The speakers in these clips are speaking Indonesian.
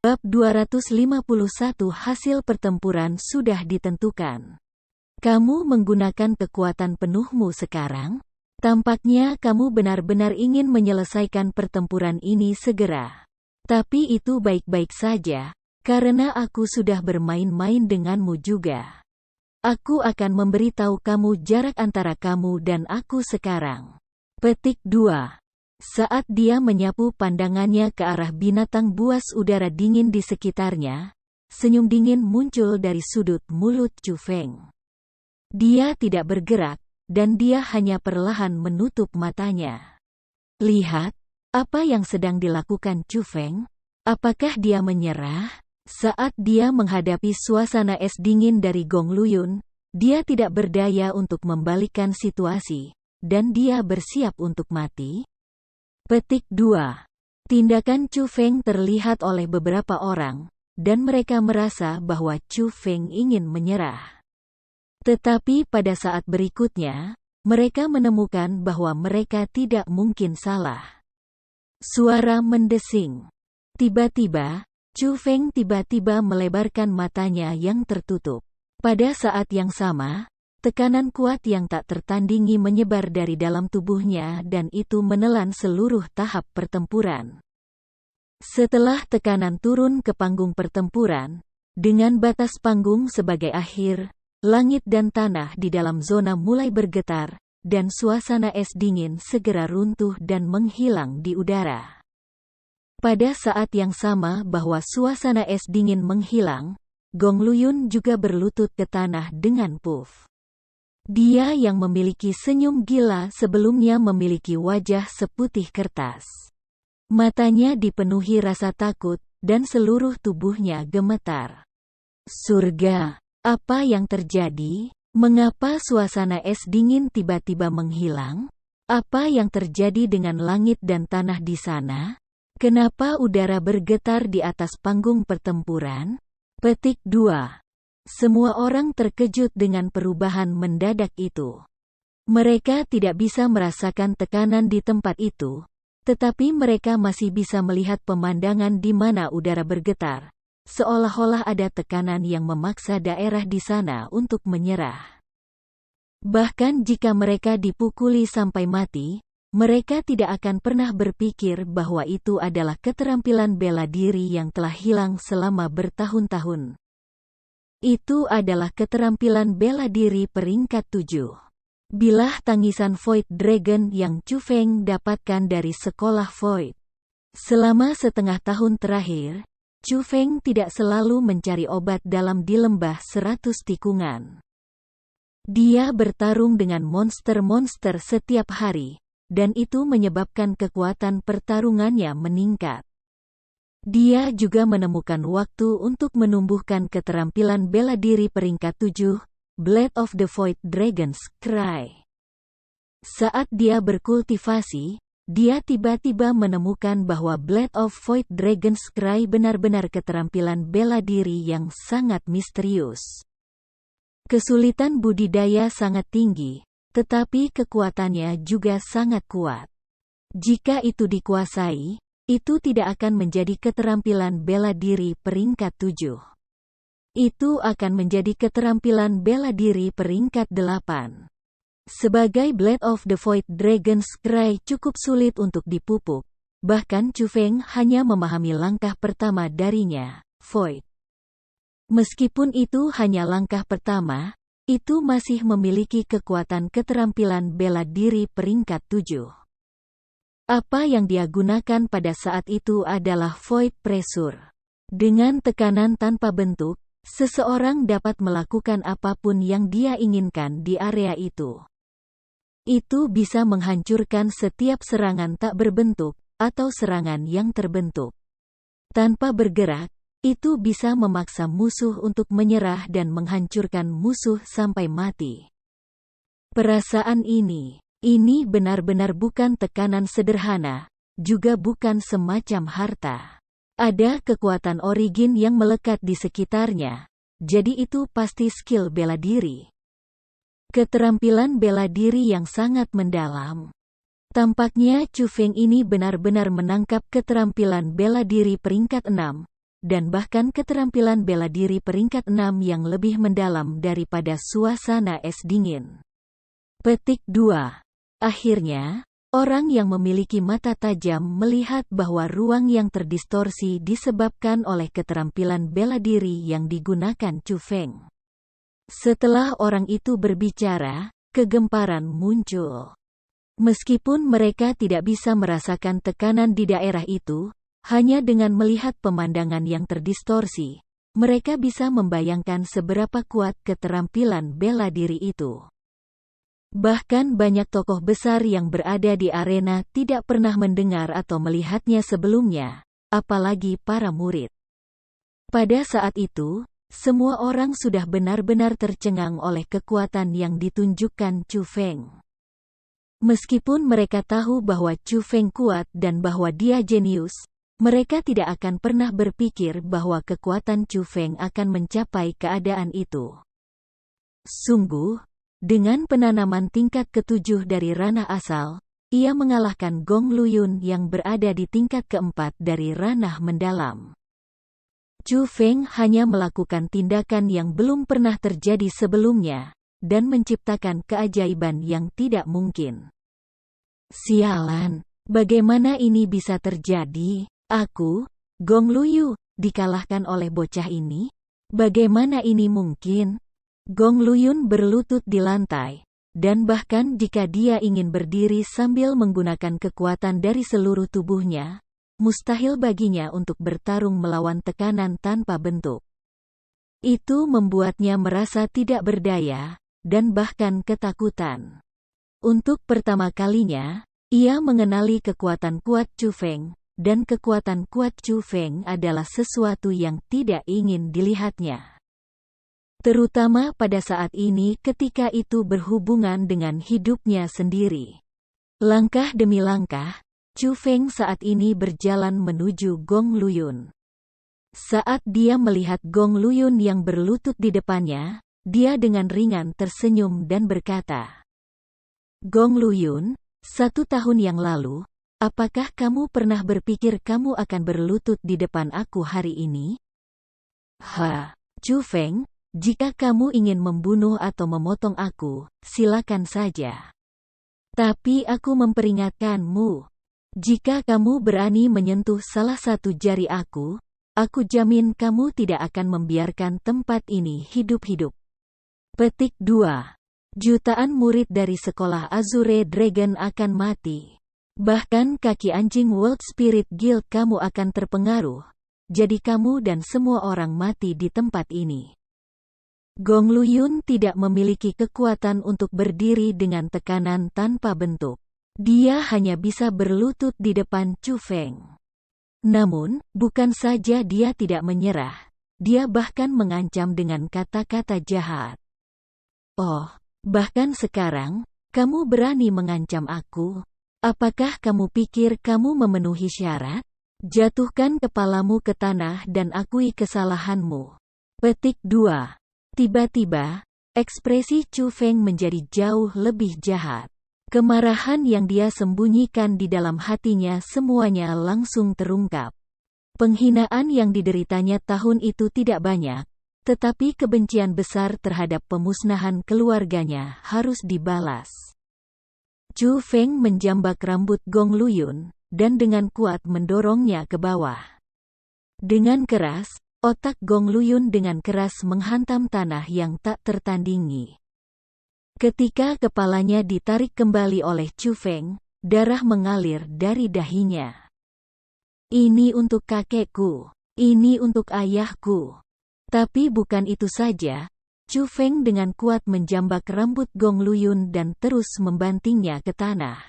Bab 251 Hasil pertempuran sudah ditentukan. Kamu menggunakan kekuatan penuhmu sekarang? Tampaknya kamu benar-benar ingin menyelesaikan pertempuran ini segera. Tapi itu baik-baik saja, karena aku sudah bermain-main denganmu juga. Aku akan memberitahu kamu jarak antara kamu dan aku sekarang. Petik 2. Saat dia menyapu pandangannya ke arah binatang buas udara dingin di sekitarnya, senyum dingin muncul dari sudut mulut Chu Feng. Dia tidak bergerak, dan dia hanya perlahan menutup matanya. Lihat, apa yang sedang dilakukan Chu Feng? Apakah dia menyerah? Saat dia menghadapi suasana es dingin dari Gong Luyun, dia tidak berdaya untuk membalikkan situasi, dan dia bersiap untuk mati. Petik 2. Tindakan Chu Feng terlihat oleh beberapa orang, dan mereka merasa bahwa Chu Feng ingin menyerah. Tetapi pada saat berikutnya, mereka menemukan bahwa mereka tidak mungkin salah. Suara mendesing. Tiba-tiba, Chu Feng tiba-tiba melebarkan matanya yang tertutup. Pada saat yang sama, tekanan kuat yang tak tertandingi menyebar dari dalam tubuhnya dan itu menelan seluruh tahap pertempuran. Setelah tekanan turun ke panggung pertempuran, dengan batas panggung sebagai akhir, langit dan tanah di dalam zona mulai bergetar, dan suasana es dingin segera runtuh dan menghilang di udara. Pada saat yang sama bahwa suasana es dingin menghilang, Gong Luyun juga berlutut ke tanah dengan puff. Dia yang memiliki senyum gila sebelumnya memiliki wajah seputih kertas. Matanya dipenuhi rasa takut, dan seluruh tubuhnya gemetar. Surga! Apa yang terjadi? Mengapa suasana es dingin tiba-tiba menghilang? Apa yang terjadi dengan langit dan tanah di sana? Kenapa udara bergetar di atas panggung pertempuran? Petik 2. Semua orang terkejut dengan perubahan mendadak itu. Mereka tidak bisa merasakan tekanan di tempat itu, tetapi mereka masih bisa melihat pemandangan di mana udara bergetar, seolah-olah ada tekanan yang memaksa daerah di sana untuk menyerah. Bahkan jika mereka dipukuli sampai mati, mereka tidak akan pernah berpikir bahwa itu adalah keterampilan bela diri yang telah hilang selama bertahun-tahun. Itu adalah keterampilan bela diri peringkat 7. Bilah tangisan Void Dragon yang Chu Feng dapatkan dari sekolah Void. Selama setengah tahun terakhir, Chu Feng tidak selalu mencari obat dalam di lembah 100 tikungan. Dia bertarung dengan monster-monster setiap hari, dan itu menyebabkan kekuatan pertarungannya meningkat. Dia juga menemukan waktu untuk menumbuhkan keterampilan bela diri peringkat 7, Blade of the Void Dragon's Cry. Saat dia berkultivasi, dia tiba-tiba menemukan bahwa Blade of Void Dragon's Cry benar-benar keterampilan bela diri yang sangat misterius. Kesulitan budidaya sangat tinggi, tetapi kekuatannya juga sangat kuat. Jika itu dikuasai, itu tidak akan menjadi keterampilan bela diri peringkat 7. Itu akan menjadi keterampilan bela diri peringkat 8. Sebagai Blade of the Void Dragon's Cry cukup sulit untuk dipupuk, bahkan Chu Feng hanya memahami langkah pertama darinya, Void. Meskipun itu hanya langkah pertama, itu masih memiliki kekuatan keterampilan bela diri peringkat 7. Apa yang dia gunakan pada saat itu adalah Void Pressure. Dengan tekanan tanpa bentuk, seseorang dapat melakukan apapun yang dia inginkan di area itu. Itu bisa menghancurkan setiap serangan tak berbentuk, atau serangan yang terbentuk. Tanpa bergerak, itu bisa memaksa musuh untuk menyerah dan menghancurkan musuh sampai mati. Perasaan ini benar-benar bukan tekanan sederhana, juga bukan semacam harta. Ada kekuatan origin yang melekat di sekitarnya, jadi itu pasti skill bela diri. Keterampilan bela diri yang sangat mendalam. Tampaknya Chu Feng ini benar-benar menangkap keterampilan bela diri peringkat 6, dan bahkan keterampilan bela diri peringkat 6 yang lebih mendalam daripada suasana es dingin. Petik 2. Akhirnya, orang yang memiliki mata tajam melihat bahwa ruang yang terdistorsi disebabkan oleh keterampilan bela diri yang digunakan Chu Feng. Setelah orang itu berbicara, kegemparan muncul. Meskipun mereka tidak bisa merasakan tekanan di daerah itu, hanya dengan melihat pemandangan yang terdistorsi, mereka bisa membayangkan seberapa kuat keterampilan bela diri itu. Bahkan banyak tokoh besar yang berada di arena tidak pernah mendengar atau melihatnya sebelumnya, apalagi para murid. Pada saat itu, semua orang sudah benar-benar tercengang oleh kekuatan yang ditunjukkan Chu Feng. Meskipun mereka tahu bahwa Chu Feng kuat dan bahwa dia jenius, mereka tidak akan pernah berpikir bahwa kekuatan Chu Feng akan mencapai keadaan itu. Sungguh, dengan penanaman tingkat ke-7 dari ranah asal, ia mengalahkan Gong Luyun yang berada di tingkat ke-4 dari ranah mendalam. Chu Feng hanya melakukan tindakan yang belum pernah terjadi sebelumnya, dan menciptakan keajaiban yang tidak mungkin. Sialan, bagaimana ini bisa terjadi? Aku, Gong Luyu, dikalahkan oleh bocah ini? Bagaimana ini mungkin? Gong Luyun berlutut di lantai, dan bahkan jika dia ingin berdiri sambil menggunakan kekuatan dari seluruh tubuhnya, mustahil baginya untuk bertarung melawan tekanan tanpa bentuk. Itu membuatnya merasa tidak berdaya, dan bahkan ketakutan. Untuk pertama kalinya, ia mengenali kekuatan kuat Chu Feng, dan kekuatan kuat Chu Feng adalah sesuatu yang tidak ingin dilihatnya. Terutama pada saat ini ketika itu berhubungan dengan hidupnya sendiri. Langkah demi langkah, Chu Feng saat ini berjalan menuju Gong Luyun. Saat dia melihat Gong Luyun yang berlutut di depannya, dia dengan ringan tersenyum dan berkata, "Gong Luyun, 1 tahun yang lalu, apakah kamu pernah berpikir kamu akan berlutut di depan aku hari ini?" Chu Feng, jika kamu ingin membunuh atau memotong aku, silakan saja. Tapi aku memperingatkanmu, jika kamu berani menyentuh salah satu jari aku jamin kamu tidak akan membiarkan tempat ini hidup-hidup. Petik 2. Jutaan murid dari sekolah Azure Dragon akan mati. Bahkan kaki anjing World Spirit Guild kamu akan terpengaruh. Jadi kamu dan semua orang mati di tempat ini. Gong Luyun tidak memiliki kekuatan untuk berdiri dengan tekanan tanpa bentuk. Dia hanya bisa berlutut di depan Chu Feng. Namun, bukan saja dia tidak menyerah, dia bahkan mengancam dengan kata-kata jahat. "Oh, bahkan sekarang, kamu berani mengancam aku? Apakah kamu pikir kamu memenuhi syarat? Jatuhkan kepalamu ke tanah dan akui kesalahanmu." Petik 2. Tiba-tiba, ekspresi Chu Feng menjadi jauh lebih jahat. Kemarahan yang dia sembunyikan di dalam hatinya semuanya langsung terungkap. Penghinaan yang dideritanya tahun itu tidak banyak, tetapi kebencian besar terhadap pemusnahan keluarganya harus dibalas. Chu Feng menjambak rambut Gong Luyun, dan dengan kuat mendorongnya ke bawah. Dengan keras, otak Gong Luyun dengan keras menghantam tanah yang tak tertandingi. Ketika kepalanya ditarik kembali oleh Chu Feng, darah mengalir dari dahinya. "Ini untuk kakekku. Ini untuk ayahku." Tapi bukan itu saja, Chu Feng dengan kuat menjambak rambut Gong Luyun dan terus membantingnya ke tanah.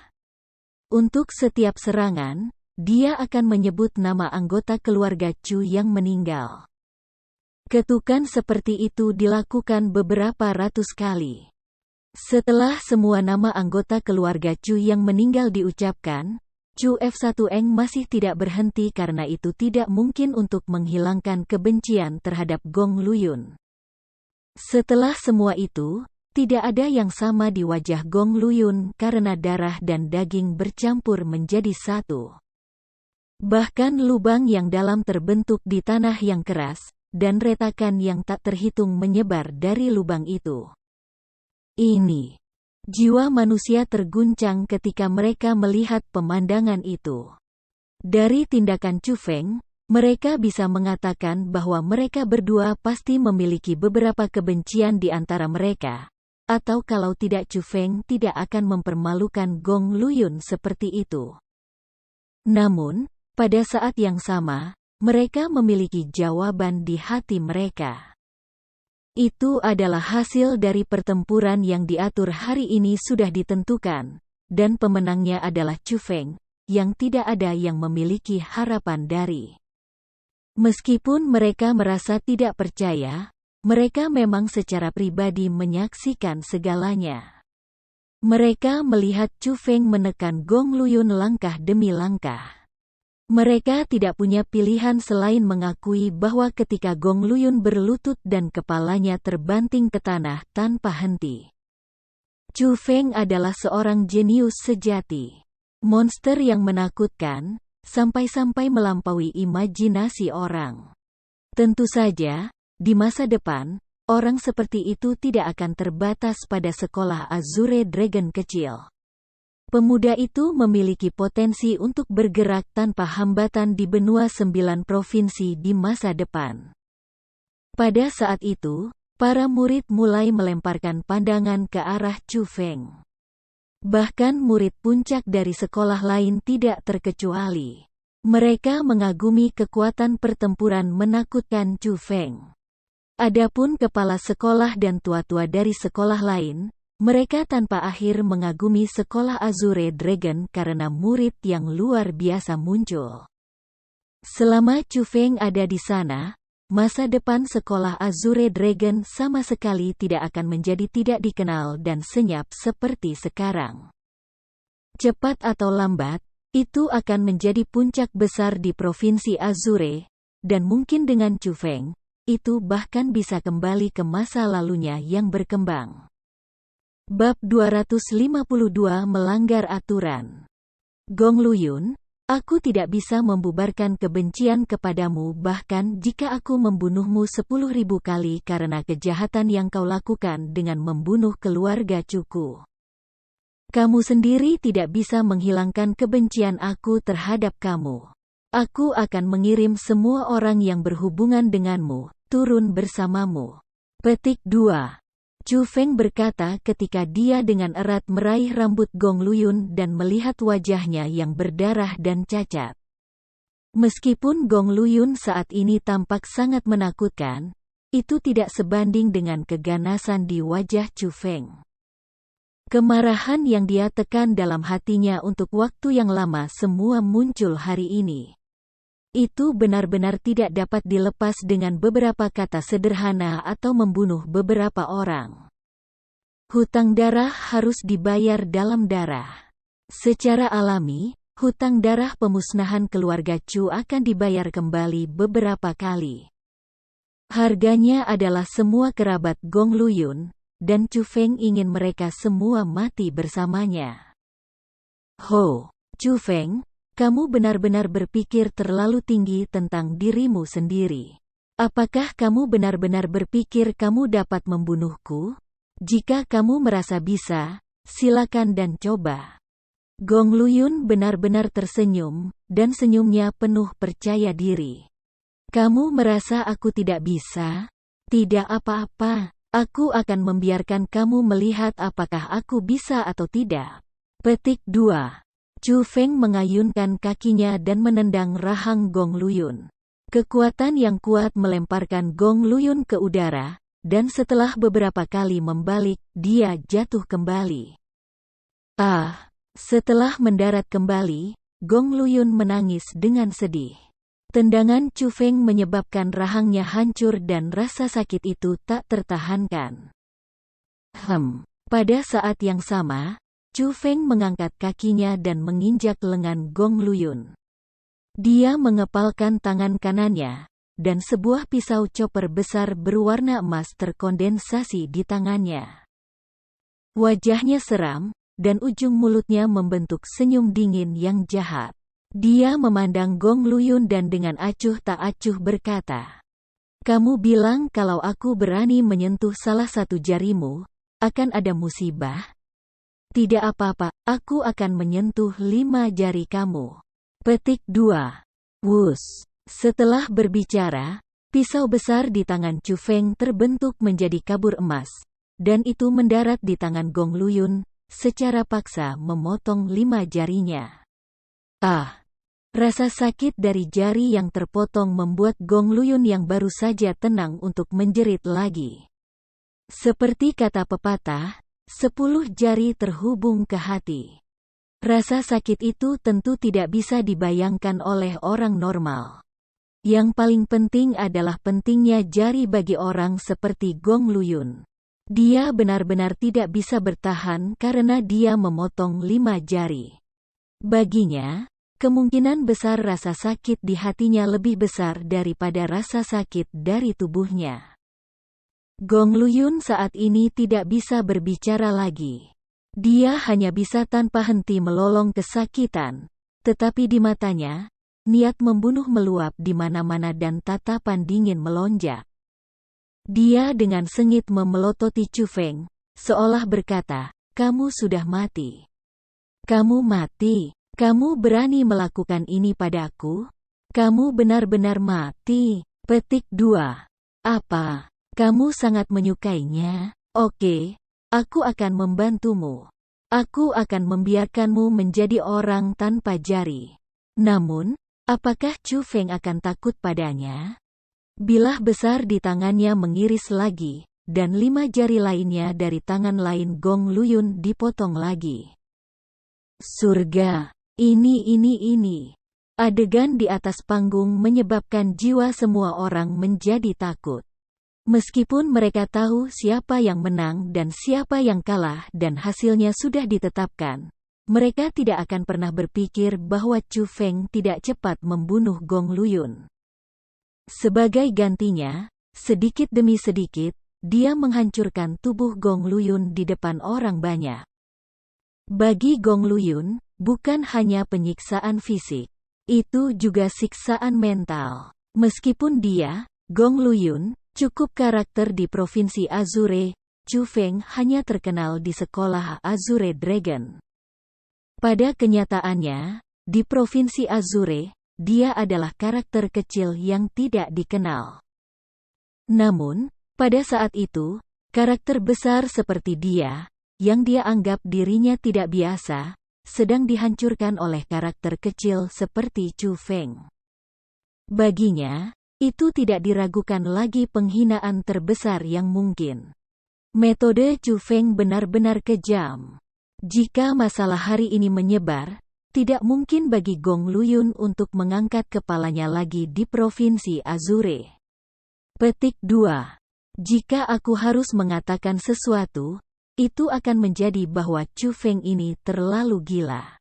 Untuk setiap serangan, dia akan menyebut nama anggota keluarga Chu yang meninggal. Ketukan seperti itu dilakukan beberapa ratus kali. Setelah semua nama anggota keluarga Chu yang meninggal diucapkan, Chu F1 Eng masih tidak berhenti karena itu tidak mungkin untuk menghilangkan kebencian terhadap Gong Luyun. Setelah semua itu, tidak ada yang sama di wajah Gong Luyun karena darah dan daging bercampur menjadi satu. Bahkan lubang yang dalam terbentuk di tanah yang keras, dan retakan yang tak terhitung menyebar dari lubang itu. Ini. Jiwa manusia terguncang ketika mereka melihat pemandangan itu. Dari tindakan Chu Feng, mereka bisa mengatakan bahwa mereka berdua pasti memiliki beberapa kebencian di antara mereka. Atau kalau tidak, Chu Feng tidak akan mempermalukan Gong Luyun seperti itu. Namun, pada saat yang sama, mereka memiliki jawaban di hati mereka. Itu adalah hasil dari pertempuran yang diatur hari ini sudah ditentukan, dan pemenangnya adalah Chu Feng, yang tidak ada yang memiliki harapan dari. Meskipun mereka merasa tidak percaya, mereka memang secara pribadi menyaksikan segalanya. Mereka melihat Chu Feng menekan Gong Luyun langkah demi langkah. Mereka tidak punya pilihan selain mengakui bahwa ketika Gong Luyun berlutut dan kepalanya terbanting ke tanah tanpa henti. Chu Feng adalah seorang jenius sejati. Monster yang menakutkan, sampai-sampai melampaui imajinasi orang. Tentu saja, di masa depan, orang seperti itu tidak akan terbatas pada sekolah Azure Dragon kecil. Pemuda itu memiliki potensi untuk bergerak tanpa hambatan di benua 9 provinsi di masa depan. Pada saat itu, para murid mulai melemparkan pandangan ke arah Chu Feng. Bahkan murid puncak dari sekolah lain tidak terkecuali. Mereka mengagumi kekuatan pertempuran menakutkan Chu Feng. Adapun kepala sekolah dan tua-tua dari sekolah lain, mereka tanpa akhir mengagumi sekolah Azure Dragon karena murid yang luar biasa muncul. Selama Chu Feng ada di sana, masa depan sekolah Azure Dragon sama sekali tidak akan menjadi tidak dikenal dan senyap seperti sekarang. Cepat atau lambat, itu akan menjadi puncak besar di Provinsi Azure, dan mungkin dengan Chu Feng, itu bahkan bisa kembali ke masa lalunya yang berkembang. Bab 252 melanggar aturan. Gong Luyun, aku tidak bisa membubarkan kebencian kepadamu bahkan jika aku membunuhmu 10.000 kali karena kejahatan yang kau lakukan dengan membunuh keluarga Cuku. Kamu sendiri tidak bisa menghilangkan kebencian aku terhadap kamu. Aku akan mengirim semua orang yang berhubungan denganmu, turun bersamamu. Petik 2. Chu Feng berkata ketika dia dengan erat meraih rambut Gong Luyun dan melihat wajahnya yang berdarah dan cacat. Meskipun Gong Luyun saat ini tampak sangat menakutkan, itu tidak sebanding dengan keganasan di wajah Chu Feng. Kemarahan yang dia tekan dalam hatinya untuk waktu yang lama semua muncul hari ini. Itu benar-benar tidak dapat dilepas dengan beberapa kata sederhana atau membunuh beberapa orang. Hutang darah harus dibayar dalam darah. Secara alami, hutang darah pemusnahan keluarga Chu akan dibayar kembali beberapa kali. Harganya adalah semua kerabat Gong Luyun, dan Chu Feng ingin mereka semua mati bersamanya. Ho, Chu Feng, kamu benar-benar berpikir terlalu tinggi tentang dirimu sendiri. Apakah kamu benar-benar berpikir kamu dapat membunuhku? Jika kamu merasa bisa, silakan dan coba. Gong Luyun benar-benar tersenyum, dan senyumnya penuh percaya diri. Kamu merasa aku tidak bisa? Tidak apa-apa, aku akan membiarkan kamu melihat apakah aku bisa atau tidak. Petik 2. Chu Feng mengayunkan kakinya dan menendang rahang Gong Luyun. Kekuatan yang kuat melemparkan Gong Luyun ke udara, dan setelah beberapa kali membalik, dia jatuh kembali. Setelah mendarat kembali, Gong Luyun menangis dengan sedih. Tendangan Chu Feng menyebabkan rahangnya hancur dan rasa sakit itu tak tertahankan. Pada saat yang sama, Chu Feng mengangkat kakinya dan menginjak lengan Gong Luyun. Dia mengepalkan tangan kanannya, dan sebuah pisau chopper besar berwarna emas terkondensasi di tangannya. Wajahnya seram, dan ujung mulutnya membentuk senyum dingin yang jahat. Dia memandang Gong Luyun dan dengan acuh tak acuh berkata, "Kamu bilang kalau aku berani menyentuh salah satu jarimu, akan ada musibah? Tidak apa-apa, aku akan menyentuh 5 jari kamu." Petik 2. Wus. Setelah berbicara, pisau besar di tangan Chu Feng terbentuk menjadi kabur emas, dan itu mendarat di tangan Gong Luyun, secara paksa memotong 5 jarinya. Ah! Rasa sakit dari jari yang terpotong membuat Gong Luyun yang baru saja tenang untuk menjerit lagi. Seperti kata pepatah, 10 jari terhubung ke hati. Rasa sakit itu tentu tidak bisa dibayangkan oleh orang normal. Yang paling penting adalah pentingnya jari bagi orang seperti Gong Luyun. Dia benar-benar tidak bisa bertahan karena dia memotong 5 jari. Baginya, kemungkinan besar rasa sakit di hatinya lebih besar daripada rasa sakit dari tubuhnya. Gong Luyun saat ini tidak bisa berbicara lagi. Dia hanya bisa tanpa henti melolong kesakitan, tetapi di matanya, niat membunuh meluap di mana-mana dan tatapan dingin melonjak. Dia dengan sengit memelototi Chu Feng, seolah berkata, "Kamu sudah mati. Kamu mati. Kamu berani melakukan ini padaku? Kamu benar-benar mati." Petik 2. Apa? Kamu sangat menyukainya? Oke, aku akan membantumu. Aku akan membiarkanmu menjadi orang tanpa jari. Namun, apakah Chu Feng akan takut padanya? Bilah besar di tangannya mengiris lagi, dan 5 jari lainnya dari tangan lain Gong Luyun dipotong lagi. Surga! Ini. Adegan di atas panggung menyebabkan jiwa semua orang menjadi takut. Meskipun mereka tahu siapa yang menang dan siapa yang kalah dan hasilnya sudah ditetapkan, mereka tidak akan pernah berpikir bahwa Chu Feng tidak cepat membunuh Gong Luyun. Sebagai gantinya, sedikit demi sedikit, dia menghancurkan tubuh Gong Luyun di depan orang banyak. Bagi Gong Luyun, bukan hanya penyiksaan fisik, itu juga siksaan mental. Meskipun dia, Gong Luyun, cukup karakter di Provinsi Azure, Chu Feng hanya terkenal di sekolah Azure Dragon. Pada kenyataannya, di Provinsi Azure, dia adalah karakter kecil yang tidak dikenal. Namun, pada saat itu, karakter besar seperti dia, yang dia anggap dirinya tidak biasa, sedang dihancurkan oleh karakter kecil seperti Chu Feng. Baginya, itu tidak diragukan lagi penghinaan terbesar yang mungkin. Metode Chu Feng benar-benar kejam. Jika masalah hari ini menyebar, tidak mungkin bagi Gong Luyun untuk mengangkat kepalanya lagi di Provinsi Azure. Petik 2. Jika aku harus mengatakan sesuatu, itu akan menjadi bahwa Chu Feng ini terlalu gila.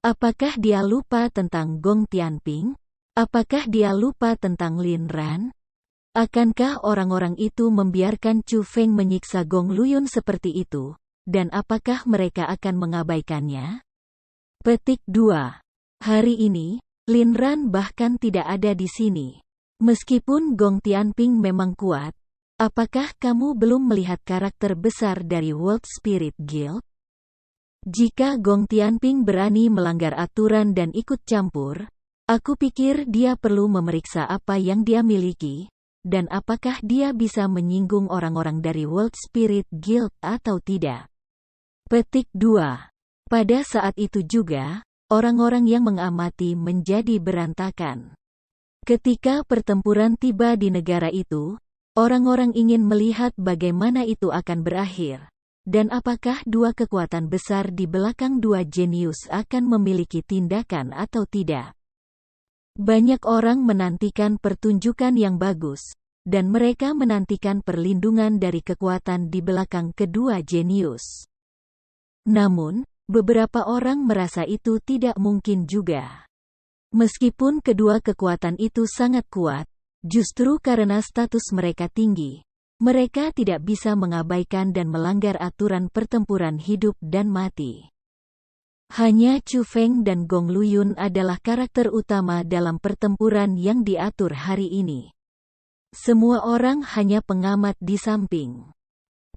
Apakah dia lupa tentang Gong Tianping? Apakah dia lupa tentang Lin Ran? Akankah orang-orang itu membiarkan Chu Feng menyiksa Gong Luyun seperti itu? Dan apakah mereka akan mengabaikannya? Petik 2. Hari ini, Lin Ran bahkan tidak ada di sini. Meskipun Gong Tianping memang kuat, apakah kamu belum melihat karakter besar dari World Spirit Guild? Jika Gong Tianping berani melanggar aturan dan ikut campur, aku pikir dia perlu memeriksa apa yang dia miliki, dan apakah dia bisa menyinggung orang-orang dari World Spirit Guild atau tidak. Petik 2. Pada saat itu juga, orang-orang yang mengamati menjadi berantakan. Ketika pertempuran tiba di negara itu, orang-orang ingin melihat bagaimana itu akan berakhir, dan apakah dua kekuatan besar di belakang dua jenius akan memiliki tindakan atau tidak. Banyak orang menantikan pertunjukan yang bagus, dan mereka menantikan perlindungan dari kekuatan di belakang kedua jenius. Namun, beberapa orang merasa itu tidak mungkin juga. Meskipun kedua kekuatan itu sangat kuat, justru karena status mereka tinggi, mereka tidak bisa mengabaikan dan melanggar aturan pertempuran hidup dan mati. Hanya Chu Feng dan Gong Luyun adalah karakter utama dalam pertempuran yang diatur hari ini. Semua orang hanya pengamat di samping.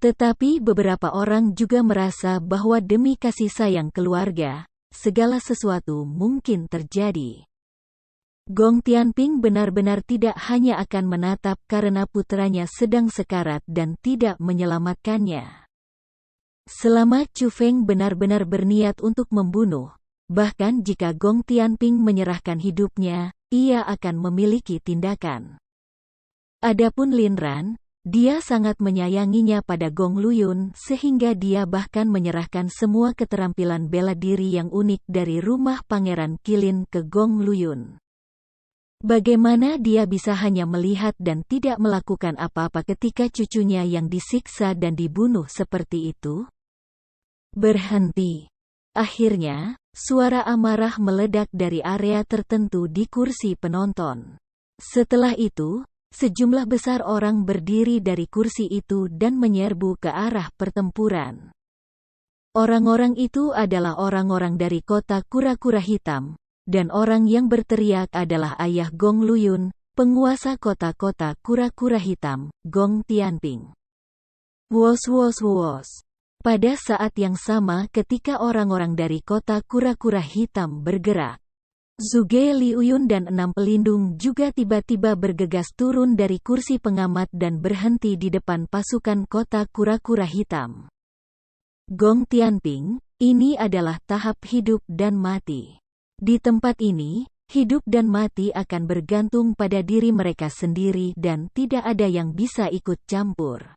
Tetapi beberapa orang juga merasa bahwa demi kasih sayang keluarga, segala sesuatu mungkin terjadi. Gong Tianping benar-benar tidak hanya akan menatap karena putranya sedang sekarat dan tidak menyelamatkannya. Selama Chu Feng benar-benar berniat untuk membunuh, bahkan jika Gong Tianping menyerahkan hidupnya, ia akan memiliki tindakan. Adapun Lin Ran, dia sangat menyayanginya pada Gong Luyun sehingga dia bahkan menyerahkan semua keterampilan bela diri yang unik dari rumah Pangeran Qilin ke Gong Luyun. Bagaimana dia bisa hanya melihat dan tidak melakukan apa-apa ketika cucunya yang disiksa dan dibunuh seperti itu? Berhenti. Akhirnya, suara amarah meledak dari area tertentu di kursi penonton. Setelah itu, sejumlah besar orang berdiri dari kursi itu dan menyerbu ke arah pertempuran. Orang-orang itu adalah orang-orang dari kota kura-kura hitam, dan orang yang berteriak adalah ayah Gong Luyun, penguasa kota-kota kura-kura hitam, Gong Tianping. Wos wos wos. Pada saat yang sama ketika orang-orang dari kota kura-kura hitam bergerak, Zhuge Liuyun dan 6 pelindung juga tiba-tiba bergegas turun dari kursi pengamat dan berhenti di depan pasukan kota kura-kura hitam. Gong Tianping, ini adalah tahap hidup dan mati. Di tempat ini, hidup dan mati akan bergantung pada diri mereka sendiri dan tidak ada yang bisa ikut campur.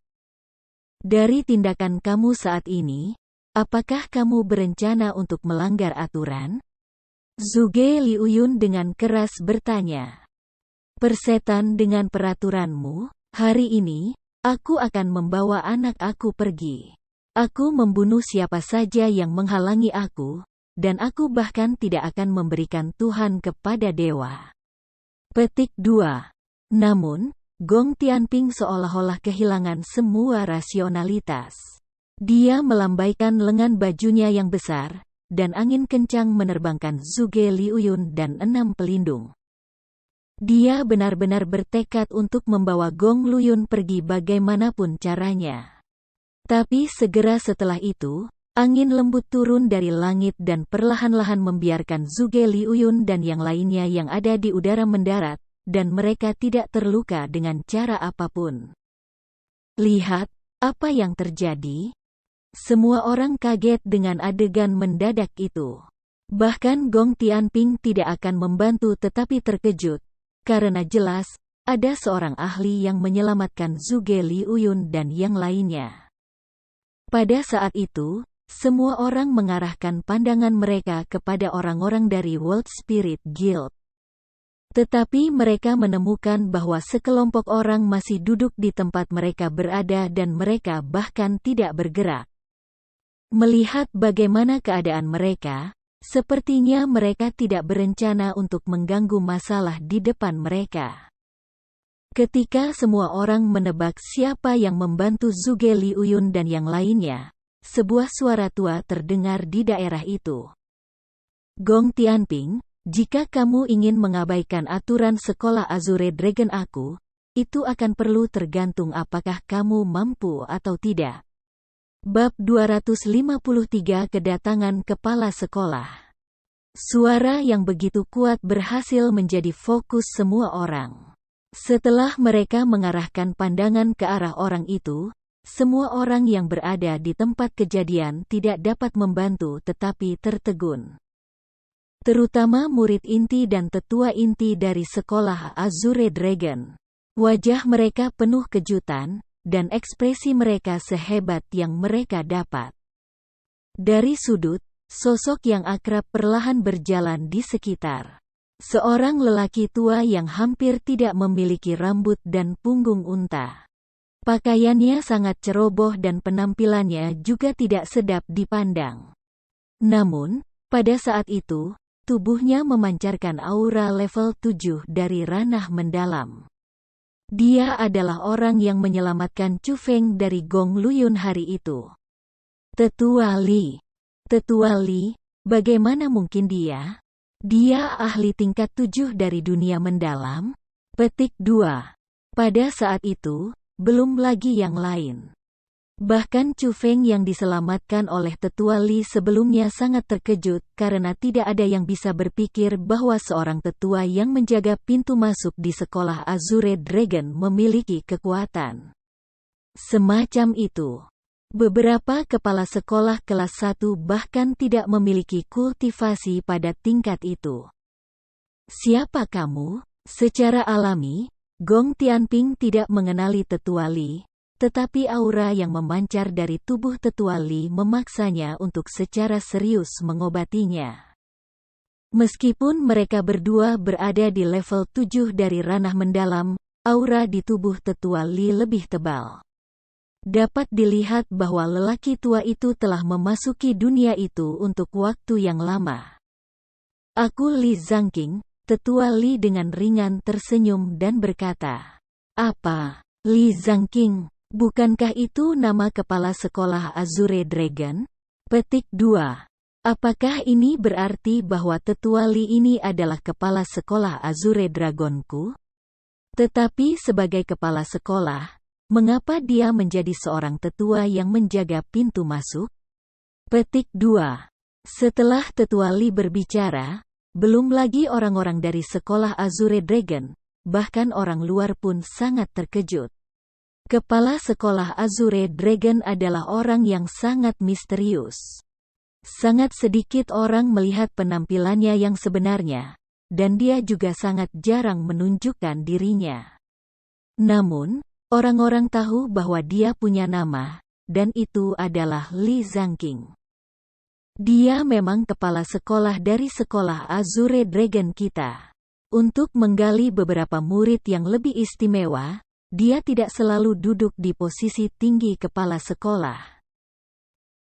Dari tindakan kamu saat ini, apakah kamu berencana untuk melanggar aturan? Zhuge Liuyun dengan keras bertanya. Persetan dengan peraturanmu, hari ini, aku akan membawa anak aku pergi. Aku membunuh siapa saja yang menghalangi aku, dan aku bahkan tidak akan memberikan Tuhan kepada dewa. Petik 2. Namun, Gong Tianping seolah-olah kehilangan semua rasionalitas. Dia melambaikan lengan bajunya yang besar, dan angin kencang menerbangkan Zhuge Liuyun dan 6 pelindung. Dia benar-benar bertekad untuk membawa Gong Luyun pergi bagaimanapun caranya. Tapi segera setelah itu, angin lembut turun dari langit dan perlahan-lahan membiarkan Zhuge Liuyun dan yang lainnya yang ada di udara mendarat, dan mereka tidak terluka dengan cara apapun. Lihat, apa yang terjadi? Semua orang kaget dengan adegan mendadak itu. Bahkan Gong Tianping tidak akan membantu tetapi terkejut, karena jelas, ada seorang ahli yang menyelamatkan Zhuge Liuyun dan yang lainnya. Pada saat itu, semua orang mengarahkan pandangan mereka kepada orang-orang dari World Spirit Guild. Tetapi mereka menemukan bahwa sekelompok orang masih duduk di tempat mereka berada dan mereka bahkan tidak bergerak. Melihat bagaimana keadaan mereka, sepertinya mereka tidak berencana untuk mengganggu masalah di depan mereka. Ketika semua orang menebak siapa yang membantu Zhuge Liuyun dan yang lainnya, sebuah suara tua terdengar di daerah itu. Gong Tianping, jika kamu ingin mengabaikan aturan sekolah Azure Dragon aku, itu akan perlu tergantung apakah kamu mampu atau tidak. Bab 253 Kedatangan Kepala Sekolah. Suara yang begitu kuat berhasil menjadi fokus semua orang. Setelah mereka mengarahkan pandangan ke arah orang itu, semua orang yang berada di tempat kejadian tidak dapat membantu tetapi tertegun. Terutama murid inti dan tetua inti dari sekolah Azure Dragon. Wajah mereka penuh kejutan, dan ekspresi mereka sehebat yang mereka dapat. Dari sudut, sosok yang akrab perlahan berjalan di sekitar. Seorang lelaki tua yang hampir tidak memiliki rambut dan punggung unta. Pakaiannya sangat ceroboh dan penampilannya juga tidak sedap dipandang. Namun, pada saat itu, tubuhnya memancarkan aura level 7 dari ranah mendalam. Dia adalah orang yang menyelamatkan Chu Feng dari Gong Luyun hari itu. Tetua Li. Tetua Li, Bagaimana mungkin dia? Dia ahli tingkat 7 dari dunia mendalam? Petik 2. Pada saat itu, belum lagi yang lain. Bahkan Chu Feng yang diselamatkan oleh Tetua Li sebelumnya sangat terkejut karena tidak ada yang bisa berpikir bahwa seorang tetua yang menjaga pintu masuk di sekolah Azure Dragon memiliki kekuatan semacam itu. Beberapa kepala sekolah kelas 1 bahkan tidak memiliki kultivasi pada tingkat itu. Siapa kamu? Secara alami, Gong Tianping tidak mengenali Tetua Li. Tetapi aura yang memancar dari tubuh Tetua Li memaksanya untuk secara serius mengobatinya. Meskipun mereka berdua berada di level 7 dari ranah mendalam, aura di tubuh Tetua Li lebih tebal. Dapat dilihat bahwa lelaki tua itu telah memasuki dunia itu untuk waktu yang lama. Aku Li Zhangqing, Tetua Li dengan ringan tersenyum dan berkata, "Apa, Li Zhangqing? Bukankah itu nama kepala sekolah Azure Dragon?" Petik 2. Apakah ini berarti bahwa Tetua Li ini adalah kepala sekolah Azure Dragonku? Tetapi sebagai kepala sekolah, mengapa dia menjadi seorang tetua yang menjaga pintu masuk? Petik 2. Setelah Tetua Li berbicara, belum lagi orang-orang dari sekolah Azure Dragon, bahkan orang luar pun sangat terkejut. Kepala sekolah Azure Dragon adalah orang yang sangat misterius. Sangat sedikit orang melihat penampilannya yang sebenarnya, dan dia juga sangat jarang menunjukkan dirinya. Namun, orang-orang tahu bahwa dia punya nama, dan itu adalah Li Zhangqing. Dia memang kepala sekolah dari sekolah Azure Dragon kita. Untuk menggali beberapa murid yang lebih istimewa, dia tidak selalu duduk di posisi tinggi kepala sekolah.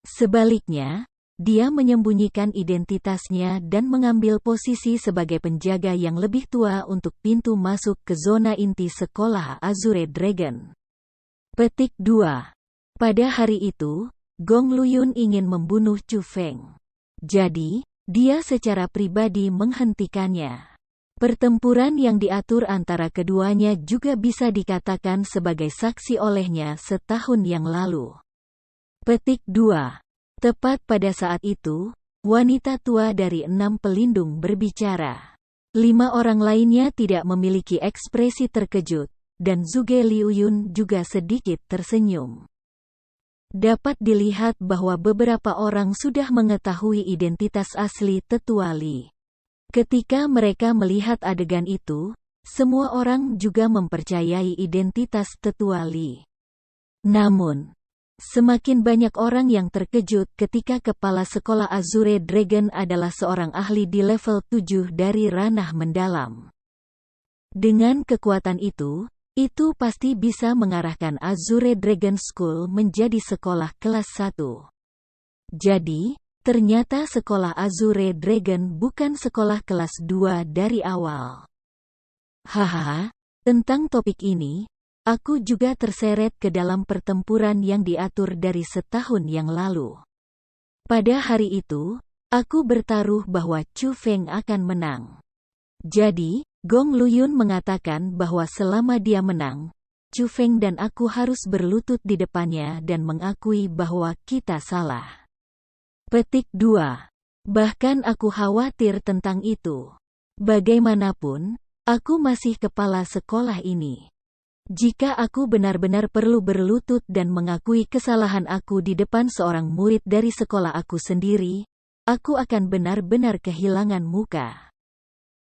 Sebaliknya, dia menyembunyikan identitasnya dan mengambil posisi sebagai penjaga yang lebih tua untuk pintu masuk ke zona inti sekolah Azure Dragon. Petik 2. Pada hari itu, Gong Luyun ingin membunuh Chu Feng. Jadi, dia secara pribadi menghentikannya. Pertempuran yang diatur antara keduanya juga bisa dikatakan sebagai saksi olehnya setahun yang lalu. Petik 2. Tepat pada saat itu, wanita tua dari 6 pelindung berbicara. 5 orang lainnya tidak memiliki ekspresi terkejut, dan Zhuge Liuyun juga sedikit tersenyum. Dapat dilihat bahwa beberapa orang sudah mengetahui identitas asli Tetua Li. Ketika mereka melihat adegan itu, semua orang juga mempercayai identitas Tetua Li. Namun, semakin banyak orang yang terkejut ketika kepala sekolah Azure Dragon adalah seorang ahli di level 7 dari ranah mendalam. Dengan kekuatan itu pasti bisa mengarahkan Azure Dragon School menjadi sekolah kelas 1. Jadi, ternyata sekolah Azure Dragon bukan sekolah kelas 2 dari awal. Hahaha, tentang topik ini, aku juga terseret ke dalam pertempuran yang diatur dari setahun yang lalu. Pada hari itu, aku bertaruh bahwa Chu Feng akan menang. Jadi, Gong Luyun mengatakan bahwa selama dia menang, Chu Feng dan aku harus berlutut di depannya dan mengakui bahwa kita salah. Petik 2. Bahkan aku khawatir tentang itu. Bagaimanapun, aku masih kepala sekolah ini. Jika aku benar-benar perlu berlutut dan mengakui kesalahan aku di depan seorang murid dari sekolah aku sendiri, aku akan benar-benar kehilangan muka.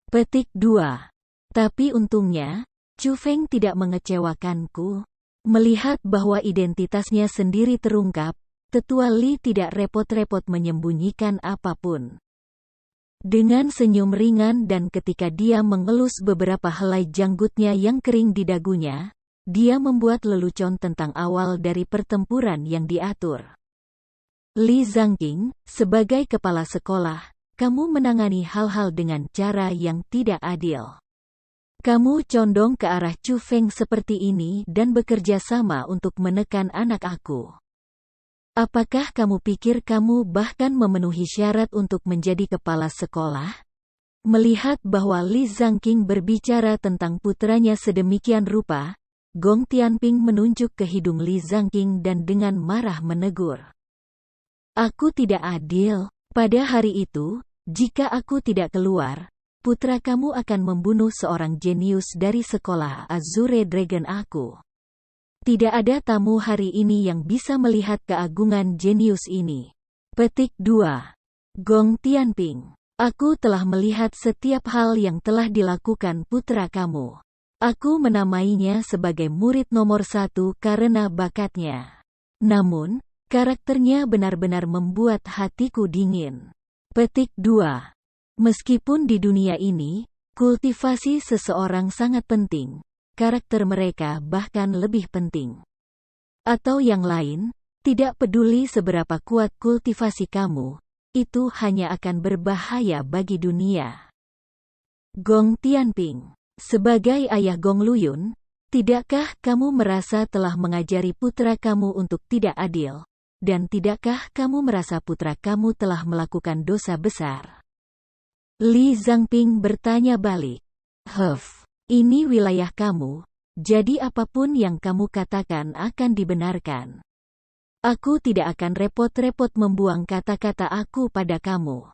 Petik 2. Tapi untungnya, Chu Feng tidak mengecewakanku. Melihat bahwa identitasnya sendiri terungkap, Tetua Li tidak repot-repot menyembunyikan apapun. Dengan senyum ringan dan ketika dia mengelus beberapa helai janggutnya yang kering di dagunya, dia membuat lelucon tentang awal dari pertempuran yang diatur. Li Zhangqing, sebagai kepala sekolah, kamu menangani hal-hal dengan cara yang tidak adil. Kamu condong ke arah Chu Feng seperti ini dan bekerja sama untuk menekan anak aku. Apakah kamu pikir kamu bahkan memenuhi syarat untuk menjadi kepala sekolah? Melihat bahwa Li Zangqing berbicara tentang putranya sedemikian rupa, Gong Tianping menunjuk ke hidung Li Zangqing dan dengan marah menegur. Aku tidak adil. Pada hari itu, jika aku tidak keluar, putra kamu akan membunuh seorang jenius dari sekolah Azure Dragon aku. Tidak ada tamu hari ini yang bisa melihat keagungan jenius ini. Petik 2. Gong Tianping. Aku telah melihat setiap hal yang telah dilakukan putra kamu. Aku menamainya sebagai murid nomor 1 karena bakatnya. Namun, karakternya benar-benar membuat hatiku dingin. Petik 2. Meskipun di dunia ini, kultivasi seseorang sangat penting, karakter mereka bahkan lebih penting. Atau yang lain, tidak peduli seberapa kuat kultivasi kamu, itu hanya akan berbahaya bagi dunia. Gong Tianping. Sebagai ayah Gong Luyun, tidakkah kamu merasa telah mengajari putra kamu untuk tidak adil? Dan tidakkah kamu merasa putra kamu telah melakukan dosa besar? Li Zangqing bertanya balik. Ini wilayah kamu, jadi apapun yang kamu katakan akan dibenarkan. Aku tidak akan repot-repot membuang kata-kata aku pada kamu.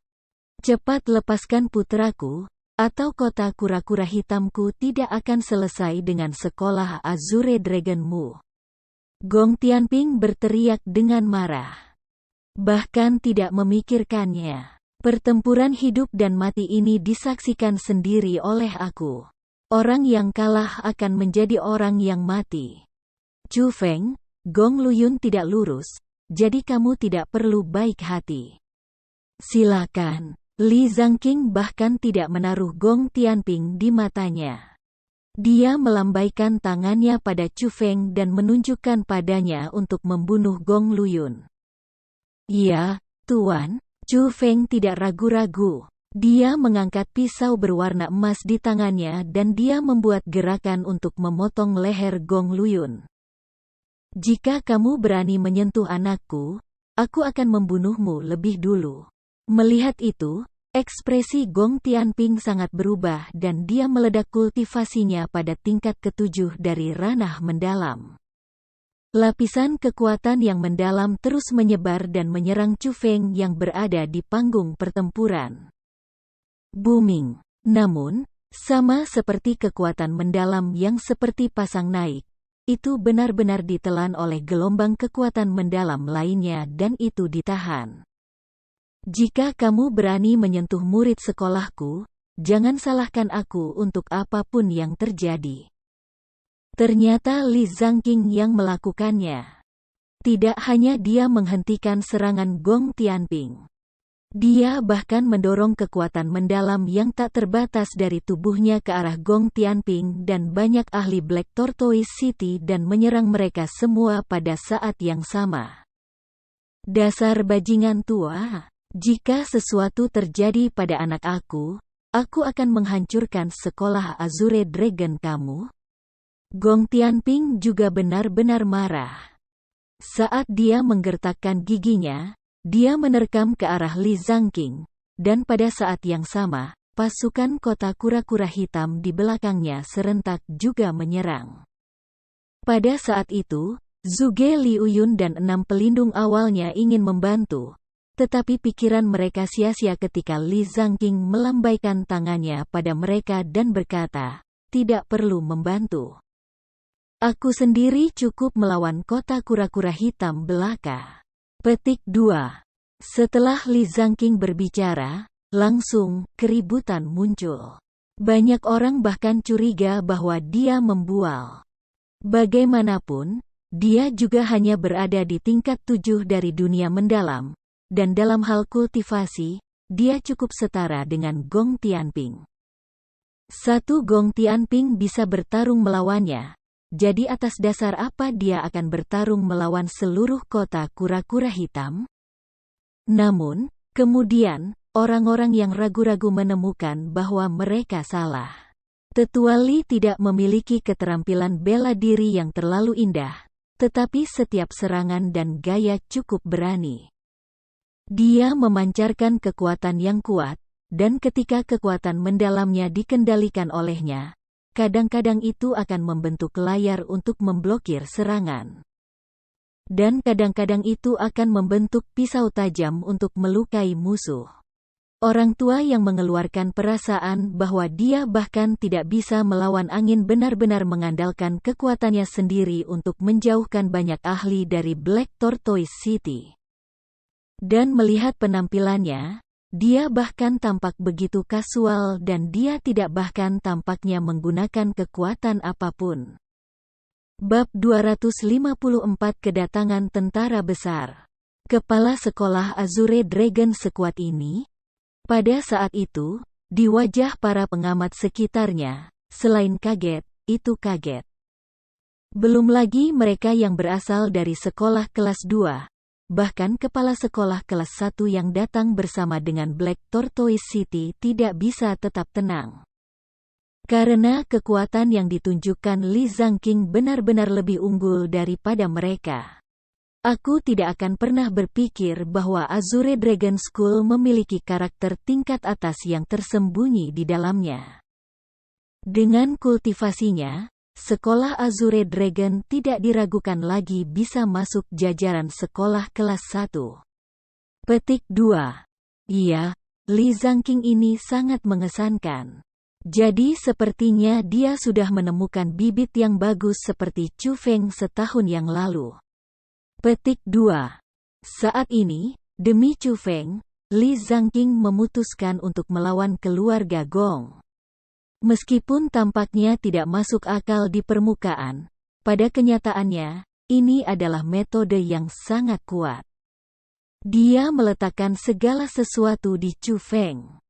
Cepat lepaskan putraku, atau kota kura-kura hitamku tidak akan selesai dengan sekolah Azure Dragonmu. Gong Tianping berteriak dengan marah. Bahkan tidak memikirkannya. Pertempuran hidup dan mati ini disaksikan sendiri oleh aku. Orang yang kalah akan menjadi orang yang mati. Chu Feng, Gong Luyun tidak lurus, jadi kamu tidak perlu baik hati. Silakan. Li Zangqing bahkan tidak menaruh Gong Tianping di matanya. Dia melambaikan tangannya pada Chu Feng dan menunjukkan padanya untuk membunuh Gong Luyun. Ya, Tuan. Chu Feng tidak ragu-ragu. Dia mengangkat pisau berwarna emas di tangannya dan dia membuat gerakan untuk memotong leher Gong Luyun. Jika kamu berani menyentuh anakku, aku akan membunuhmu lebih dulu. Melihat itu, ekspresi Gong Tianping sangat berubah dan dia meledak kultivasinya pada tingkat ke-7 dari ranah mendalam. Lapisan kekuatan yang mendalam terus menyebar dan menyerang Chu Feng yang berada di panggung pertempuran. Booming. Namun, sama seperti kekuatan mendalam yang seperti pasang naik, itu benar-benar ditelan oleh gelombang kekuatan mendalam lainnya dan itu ditahan. Jika kamu berani menyentuh murid sekolahku, jangan salahkan aku untuk apapun yang terjadi. Ternyata Li Zangqing yang melakukannya. Tidak hanya dia menghentikan serangan Gong Tianping. Dia bahkan mendorong kekuatan mendalam yang tak terbatas dari tubuhnya ke arah Gong Tianping dan banyak ahli Black Tortoise City dan menyerang mereka semua pada saat yang sama. Dasar bajingan tua. Jika sesuatu terjadi pada anak aku akan menghancurkan sekolah Azure Dragon kamu. Gong Tianping juga benar-benar marah. Saat dia menggertakkan giginya, dia menerkam ke arah Li Zangqing, dan pada saat yang sama, pasukan kota kura-kura hitam di belakangnya serentak juga menyerang. Pada saat itu, Zhuge Liuyun dan 6 pelindung awalnya ingin membantu, tetapi pikiran mereka sia-sia ketika Li Zangqing melambaikan tangannya pada mereka dan berkata, tidak perlu membantu. Aku sendiri cukup melawan kota kura-kura hitam belaka. Petik 2. Setelah Li Zangqing berbicara, langsung keributan muncul. Banyak orang bahkan curiga bahwa dia membual. Bagaimanapun, dia juga hanya berada di tingkat 7 dari dunia mendalam, dan dalam hal kultivasi, dia cukup setara dengan Gong Tianping. Satu Gong Tianping bisa bertarung melawannya. Jadi atas dasar apa dia akan bertarung melawan seluruh kota kura-kura hitam? Namun, kemudian, orang-orang yang ragu-ragu menemukan bahwa mereka salah. Tetua Li tidak memiliki keterampilan bela diri yang terlalu indah, tetapi setiap serangan dan gaya cukup berani. Dia memancarkan kekuatan yang kuat, dan ketika kekuatan mendalamnya dikendalikan olehnya, kadang-kadang itu akan membentuk layar untuk memblokir serangan. Dan kadang-kadang itu akan membentuk pisau tajam untuk melukai musuh. Orang tua yang mengeluarkan perasaan bahwa dia bahkan tidak bisa melawan angin benar-benar mengandalkan kekuatannya sendiri untuk menjauhkan banyak ahli dari Black Tortoise City. Dan melihat penampilannya, dia bahkan tampak begitu kasual dan dia tidak bahkan tampaknya menggunakan kekuatan apapun. Bab 254 Kedatangan Tentara Besar. Kepala sekolah Azure Dragon sekuat ini? Pada saat itu, di wajah para pengamat sekitarnya, selain kaget, itu kaget. Belum lagi mereka yang berasal dari sekolah kelas 2, bahkan kepala sekolah kelas 1 yang datang bersama dengan Black Tortoise City tidak bisa tetap tenang. Karena kekuatan yang ditunjukkan Li Zhangqing benar-benar lebih unggul daripada mereka. Aku tidak akan pernah berpikir bahwa Azure Dragon School memiliki karakter tingkat atas yang tersembunyi di dalamnya. Dengan kultivasinya, sekolah Azure Dragon tidak diragukan lagi bisa masuk jajaran sekolah kelas 1. Petik 2. Iya, Li Zhangqing ini sangat mengesankan. Jadi sepertinya dia sudah menemukan bibit yang bagus seperti Chu Feng setahun yang lalu. Petik 2. Saat ini, demi Chu Feng, Li Zhangqing memutuskan untuk melawan keluarga Gong. Meskipun tampaknya tidak masuk akal di permukaan, pada kenyataannya, ini adalah metode yang sangat kuat. Dia meletakkan segala sesuatu di Chu Feng.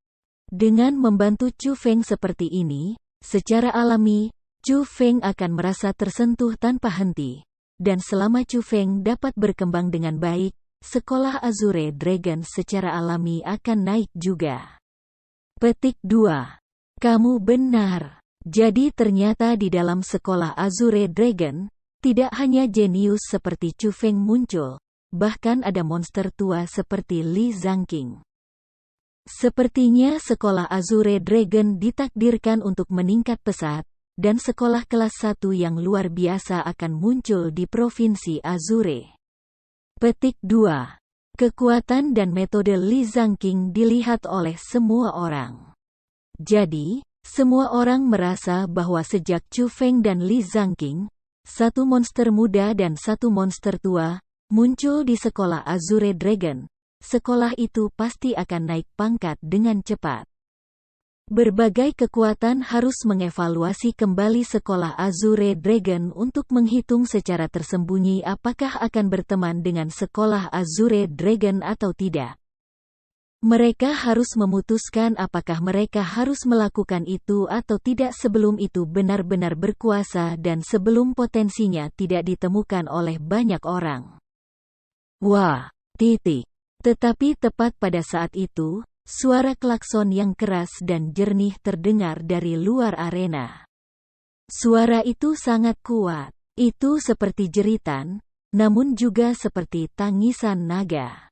Dengan membantu Chu Feng seperti ini, secara alami, Chu Feng akan merasa tersentuh tanpa henti. Dan selama Chu Feng dapat berkembang dengan baik, sekolah Azure Dragon secara alami akan naik juga. Petik 2. Kamu benar. Jadi ternyata di dalam sekolah Azure Dragon, tidak hanya jenius seperti Chu Feng muncul, bahkan ada monster tua seperti Li Zhangqing. Sepertinya sekolah Azure Dragon ditakdirkan untuk meningkat pesat, dan sekolah kelas 1 yang luar biasa akan muncul di Provinsi Azure. Petik 2. Kekuatan dan metode Li Zhangqing dilihat oleh semua orang. Jadi, semua orang merasa bahwa sejak Chu Feng dan Li Zhangqing, satu monster muda dan satu monster tua, muncul di sekolah Azure Dragon, sekolah itu pasti akan naik pangkat dengan cepat. Berbagai kekuatan harus mengevaluasi kembali sekolah Azure Dragon untuk menghitung secara tersembunyi apakah akan berteman dengan sekolah Azure Dragon atau tidak. Mereka harus memutuskan apakah mereka harus melakukan itu atau tidak sebelum itu benar-benar berkuasa dan sebelum potensinya tidak ditemukan oleh banyak orang. Wah, titik. Tetapi tepat pada saat itu, suara klakson yang keras dan jernih terdengar dari luar arena. Suara itu sangat kuat. Itu seperti jeritan, namun juga seperti tangisan naga.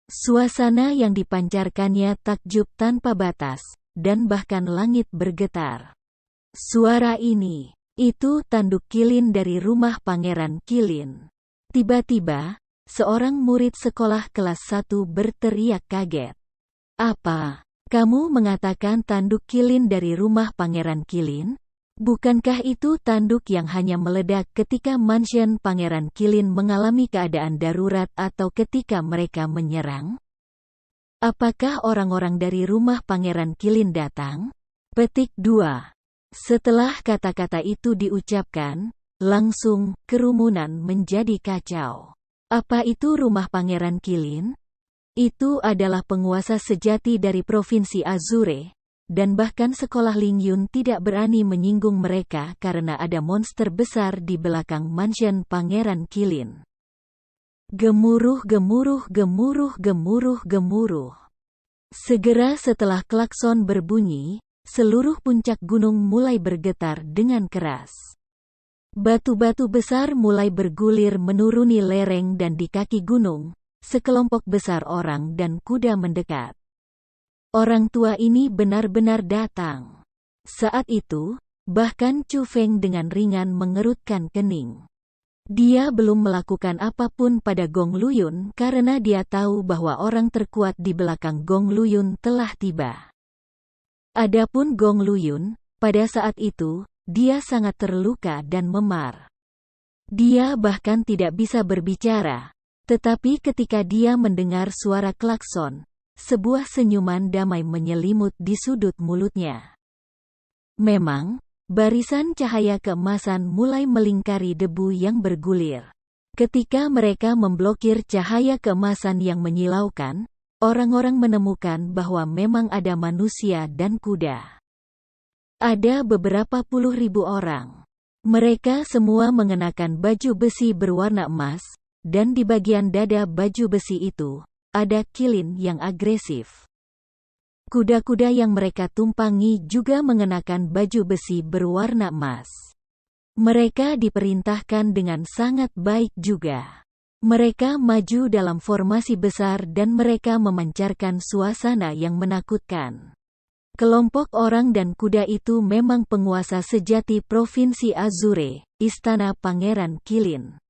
Suasana yang dipancarkannya takjub tanpa batas, dan bahkan langit bergetar. Suara ini, itu tanduk Qilin dari rumah Pangeran Qilin. Tiba-tiba, seorang murid sekolah kelas 1 berteriak kaget. Apa? Kamu mengatakan tanduk Qilin dari rumah Pangeran Qilin? Bukankah itu tanduk yang hanya meledak ketika mansion Pangeran Qilin mengalami keadaan darurat atau ketika mereka menyerang? Apakah orang-orang dari rumah Pangeran Qilin datang? Petik 2. Setelah kata-kata itu diucapkan, langsung kerumunan menjadi kacau. Apa itu rumah Pangeran Qilin? Itu adalah penguasa sejati dari Provinsi Azure, dan bahkan sekolah Lingyun tidak berani menyinggung mereka karena ada monster besar di belakang mansion Pangeran Qilin. Gemuruh gemuruh gemuruh gemuruh gemuruh. Segera setelah klakson berbunyi, seluruh puncak gunung mulai bergetar dengan keras. Batu-batu besar mulai bergulir menuruni lereng dan di kaki gunung, sekelompok besar orang dan kuda mendekat. Orang tua ini benar-benar datang. Saat itu, bahkan Chu Feng dengan ringan mengerutkan kening. Dia belum melakukan apapun pada Gong Luyun karena dia tahu bahwa orang terkuat di belakang Gong Luyun telah tiba. Adapun Gong Luyun, pada saat itu, dia sangat terluka dan memar. Dia bahkan tidak bisa berbicara, tetapi ketika dia mendengar suara klakson, sebuah senyuman damai menyelimut di sudut mulutnya. Memang, barisan cahaya keemasan mulai melingkari debu yang bergulir. Ketika mereka memblokir cahaya keemasan yang menyilaukan, orang-orang menemukan bahwa memang ada manusia dan kuda. Ada beberapa puluh ribu orang. Mereka semua mengenakan baju besi berwarna emas, dan di bagian dada baju besi itu, ada kilin yang agresif. Kuda-kuda yang mereka tumpangi juga mengenakan baju besi berwarna emas. Mereka diperintahkan dengan sangat baik juga. Mereka maju dalam formasi besar dan mereka memancarkan suasana yang menakutkan. Kelompok orang dan kuda itu memang penguasa sejati Provinsi Azure, Istana Pangeran Kilin.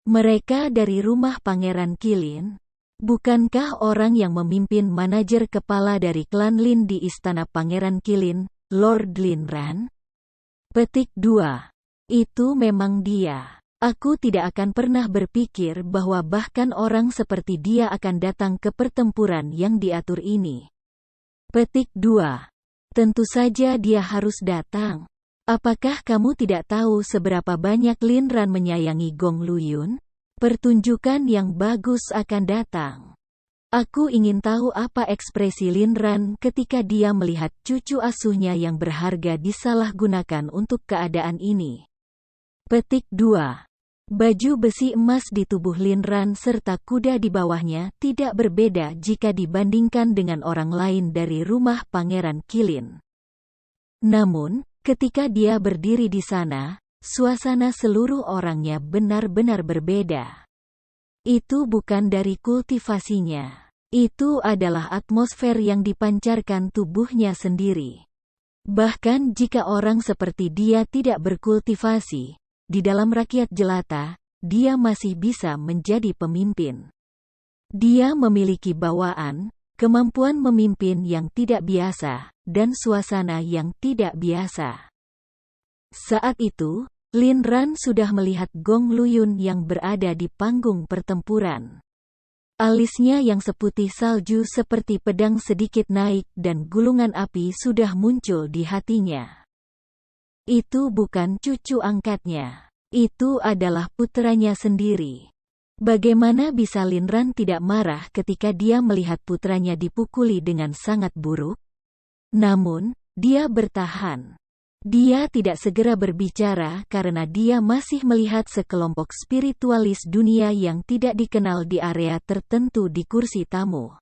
Mereka dari rumah Pangeran Kilin. Bukankah orang yang memimpin manajer kepala dari klan Lin di Istana Pangeran Kilin, Lord Lin Ran? Petik 2. Itu memang dia. Aku tidak akan pernah berpikir bahwa bahkan orang seperti dia akan datang ke pertempuran yang diatur ini. Petik 2. Tentu saja dia harus datang. Apakah kamu tidak tahu seberapa banyak Lin Ran menyayangi Gong Luyun? Pertunjukan yang bagus akan datang. Aku ingin tahu apa ekspresi Lin Ran ketika dia melihat cucu asuhnya yang berharga disalahgunakan untuk keadaan ini. Petik 2. Baju besi emas di tubuh Lin Ran serta kuda di bawahnya tidak berbeda jika dibandingkan dengan orang lain dari rumah Pangeran Kilin. Namun, ketika dia berdiri di sana, suasana seluruh orangnya benar-benar berbeda. Itu bukan dari kultivasinya. Itu adalah atmosfer yang dipancarkan tubuhnya sendiri. Bahkan jika orang seperti dia tidak berkultivasi, di dalam rakyat jelata, dia masih bisa menjadi pemimpin. Dia memiliki bawaan, kemampuan memimpin yang tidak biasa, dan suasana yang tidak biasa. Saat itu, Lin Ran sudah melihat Gong Luyun yang berada di panggung pertempuran. Alisnya yang seputih salju seperti pedang sedikit naik dan gulungan api sudah muncul di hatinya. Itu bukan cucu angkatnya. Itu adalah putranya sendiri. Bagaimana bisa Lin Ran tidak marah ketika dia melihat putranya dipukuli dengan sangat buruk? Namun, dia bertahan. Dia tidak segera berbicara karena dia masih melihat sekelompok spiritualis dunia yang tidak dikenal di area tertentu di kursi tamu.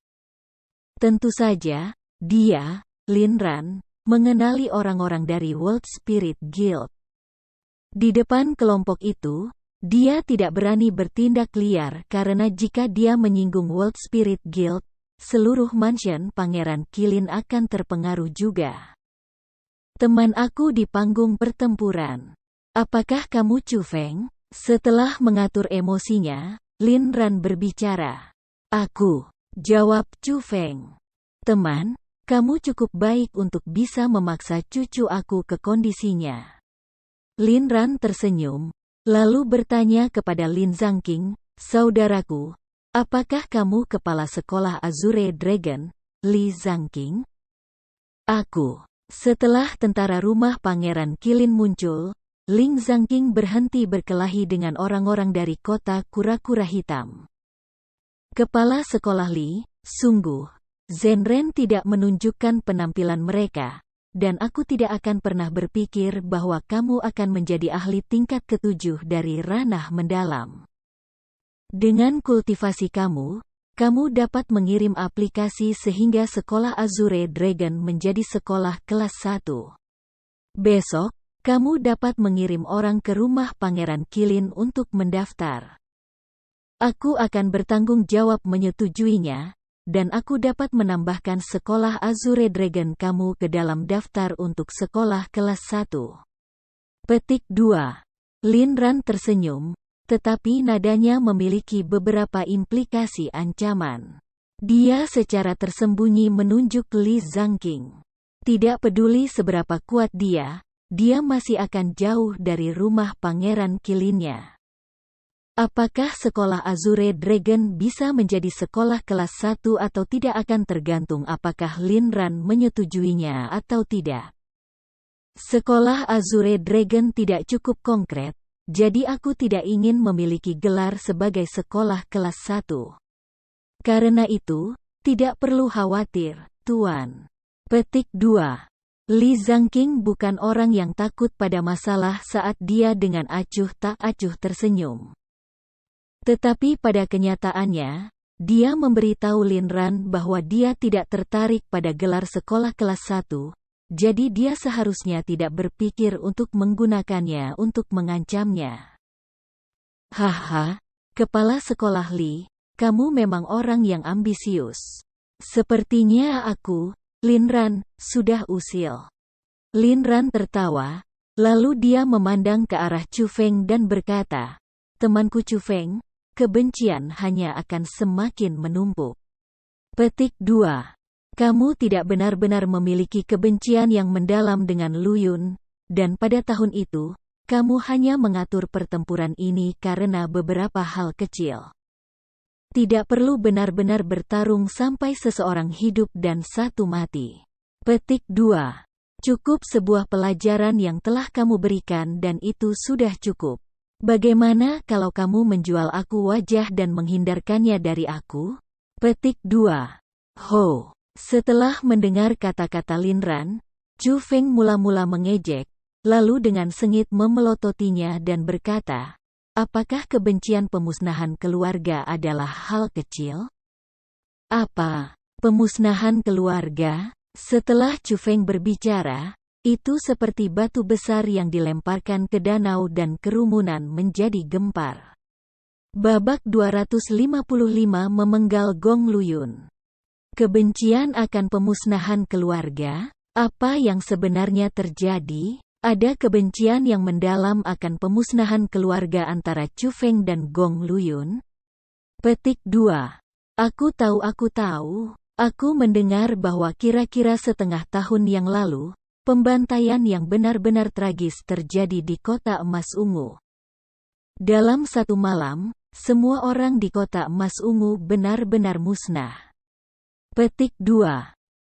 Tentu saja, dia, Lin Ran, mengenali orang-orang dari World Spirit Guild. Di depan kelompok itu, dia tidak berani bertindak liar karena jika dia menyinggung World Spirit Guild, seluruh mansion Pangeran Kilin akan terpengaruh juga. Teman aku di panggung pertempuran. Apakah kamu Chu Feng? Setelah mengatur emosinya, Lin Ran berbicara. Aku, jawab Chu Feng. Teman, kamu cukup baik untuk bisa memaksa cucu aku ke kondisinya. Lin Ran tersenyum, lalu bertanya kepada Lin Zhangqing, saudaraku, apakah kamu kepala sekolah Azure Dragon, Li Zhangqing? Aku. Setelah tentara rumah Pangeran Kilin muncul, Lin Zhangqing berhenti berkelahi dengan orang-orang dari kota kura-kura hitam. Kepala sekolah Li, sungguh, Zhenren tidak menunjukkan penampilan mereka, dan aku tidak akan pernah berpikir bahwa kamu akan menjadi ahli tingkat ke-7 dari ranah mendalam. Dengan kultivasi kamu dapat mengirim aplikasi sehingga sekolah Azure Dragon menjadi sekolah kelas 1. Besok, Kamu dapat mengirim orang ke rumah Pangeran Qilin untuk mendaftar. Aku akan bertanggung jawab menyetujuinya, dan aku dapat menambahkan sekolah Azure Dragon kamu ke dalam daftar untuk sekolah kelas 1. Petik 2. Lin Ran tersenyum, tetapi nadanya memiliki beberapa implikasi ancaman. Dia secara tersembunyi menunjuk Li Zhangqing. Tidak peduli seberapa kuat dia masih akan jauh dari rumah Pangeran Qilinnya. Apakah sekolah Azure Dragon bisa menjadi sekolah kelas 1 atau tidak akan tergantung apakah Lin Ran menyetujuinya atau tidak. Sekolah Azure Dragon tidak cukup konkret, jadi aku tidak ingin memiliki gelar sebagai sekolah kelas 1. Karena itu, tidak perlu khawatir, Tuan. Petik 2. Li Zhangqing bukan orang yang takut pada masalah saat dia dengan acuh tak acuh tersenyum. Tetapi pada kenyataannya, dia memberitahu Lin Ran bahwa dia tidak tertarik pada gelar sekolah kelas 1, jadi dia seharusnya tidak berpikir untuk menggunakannya untuk mengancamnya. Haha, kepala sekolah Li, kamu memang orang yang ambisius. Sepertinya aku, Lin Ran, sudah usil. Lin Ran tertawa, lalu dia memandang ke arah Chu Feng dan berkata, temanku Chu Feng, kebencian hanya akan semakin menumpuk. Petik 2. Kamu tidak benar-benar memiliki kebencian yang mendalam dengan Lu Yun, dan pada tahun itu, kamu hanya mengatur pertempuran ini karena beberapa hal kecil. Tidak perlu benar-benar bertarung sampai seseorang hidup dan satu mati. Petik 2. Cukup sebuah pelajaran yang telah kamu berikan dan itu sudah cukup. Bagaimana kalau kamu menjual aku wajah dan menghindarkannya dari aku? Petik 2. Ho. Setelah mendengar kata-kata Lin Ran, Chu Feng mula-mula mengejek, lalu dengan sengit memelototinya dan berkata, apakah kebencian pemusnahan keluarga adalah hal kecil? Apa? Pemusnahan keluarga? Setelah Chu Feng berbicara, itu seperti batu besar yang dilemparkan ke danau dan kerumunan menjadi gempar. Babak 255 memenggal Gong Lu Yun. Kebencian akan pemusnahan keluarga? Apa yang sebenarnya terjadi? Ada kebencian yang mendalam akan pemusnahan keluarga antara Chu Feng dan Gong Lu Yun? Petik 2. Aku tahu. Aku mendengar bahwa kira-kira setengah tahun yang lalu, pembantaian yang benar-benar tragis terjadi di Kota Emas Ungu. Dalam satu malam, semua orang di Kota Emas Ungu benar-benar musnah. Petik 2.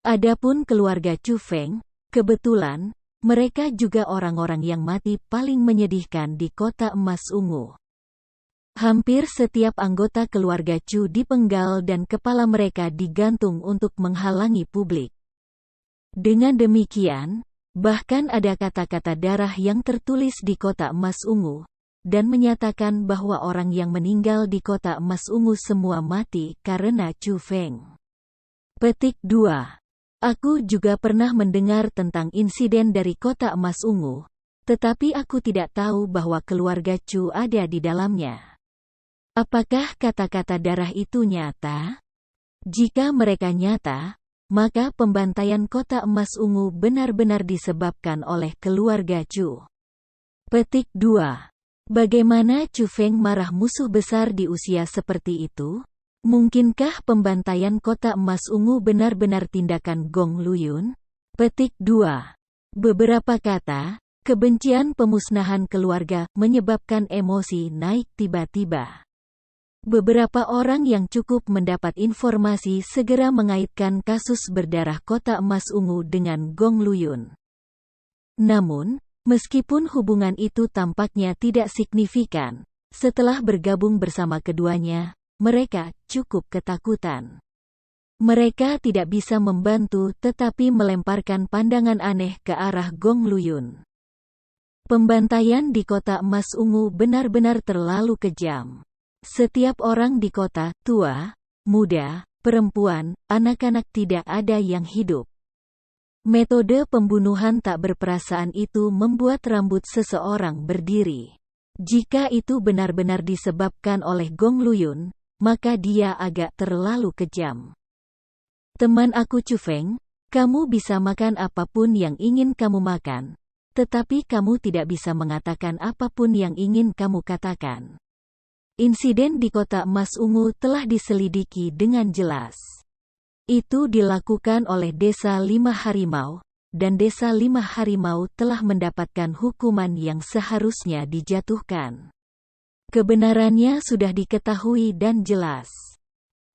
Adapun keluarga Chu Feng, kebetulan, mereka juga orang-orang yang mati paling menyedihkan di Kota Emas Ungu. Hampir setiap anggota keluarga Chu dipenggal dan kepala mereka digantung untuk menghalangi publik. Dengan demikian, bahkan ada kata-kata darah yang tertulis di Kota Emas Ungu, dan menyatakan bahwa orang yang meninggal di Kota Emas Ungu semua mati karena Chu Feng. Petik 2. Aku juga pernah mendengar tentang insiden dari Kota Emas Ungu, tetapi aku tidak tahu bahwa keluarga Chu ada di dalamnya. Apakah kata-kata darah itu nyata? Jika mereka nyata, maka pembantaian Kota Emas Ungu benar-benar disebabkan oleh keluarga Chu. Petik 2. Bagaimana Chu Feng marah musuh besar di usia seperti itu? Mungkinkah pembantaian Kota Emas Ungu benar-benar tindakan Gong Lu Yun? Petik 2. Beberapa kata, kebencian pemusnahan keluarga menyebabkan emosi naik tiba-tiba. Beberapa orang yang cukup mendapat informasi segera mengaitkan kasus berdarah Kota Emas Ungu dengan Gong Lu Yun. Namun, meskipun hubungan itu tampaknya tidak signifikan, setelah bergabung bersama keduanya, mereka cukup ketakutan. Mereka tidak bisa membantu tetapi melemparkan pandangan aneh ke arah Gong Lu Yun. Pembantaian di Kota Emas Ungu benar-benar terlalu kejam. Setiap orang di kota, tua, muda, perempuan, anak-anak tidak ada yang hidup. Metode pembunuhan tak berperasaan itu membuat rambut seseorang berdiri. Jika itu benar-benar disebabkan oleh Gong Luyun, maka dia agak terlalu kejam. Teman aku Chu Feng, kamu bisa makan apapun yang ingin kamu makan, tetapi kamu tidak bisa mengatakan apapun yang ingin kamu katakan. Insiden di Kota Emas Ungu telah diselidiki dengan jelas. Itu dilakukan oleh Desa Lima Harimau, dan Desa Lima Harimau telah mendapatkan hukuman yang seharusnya dijatuhkan. Kebenarannya sudah diketahui dan jelas.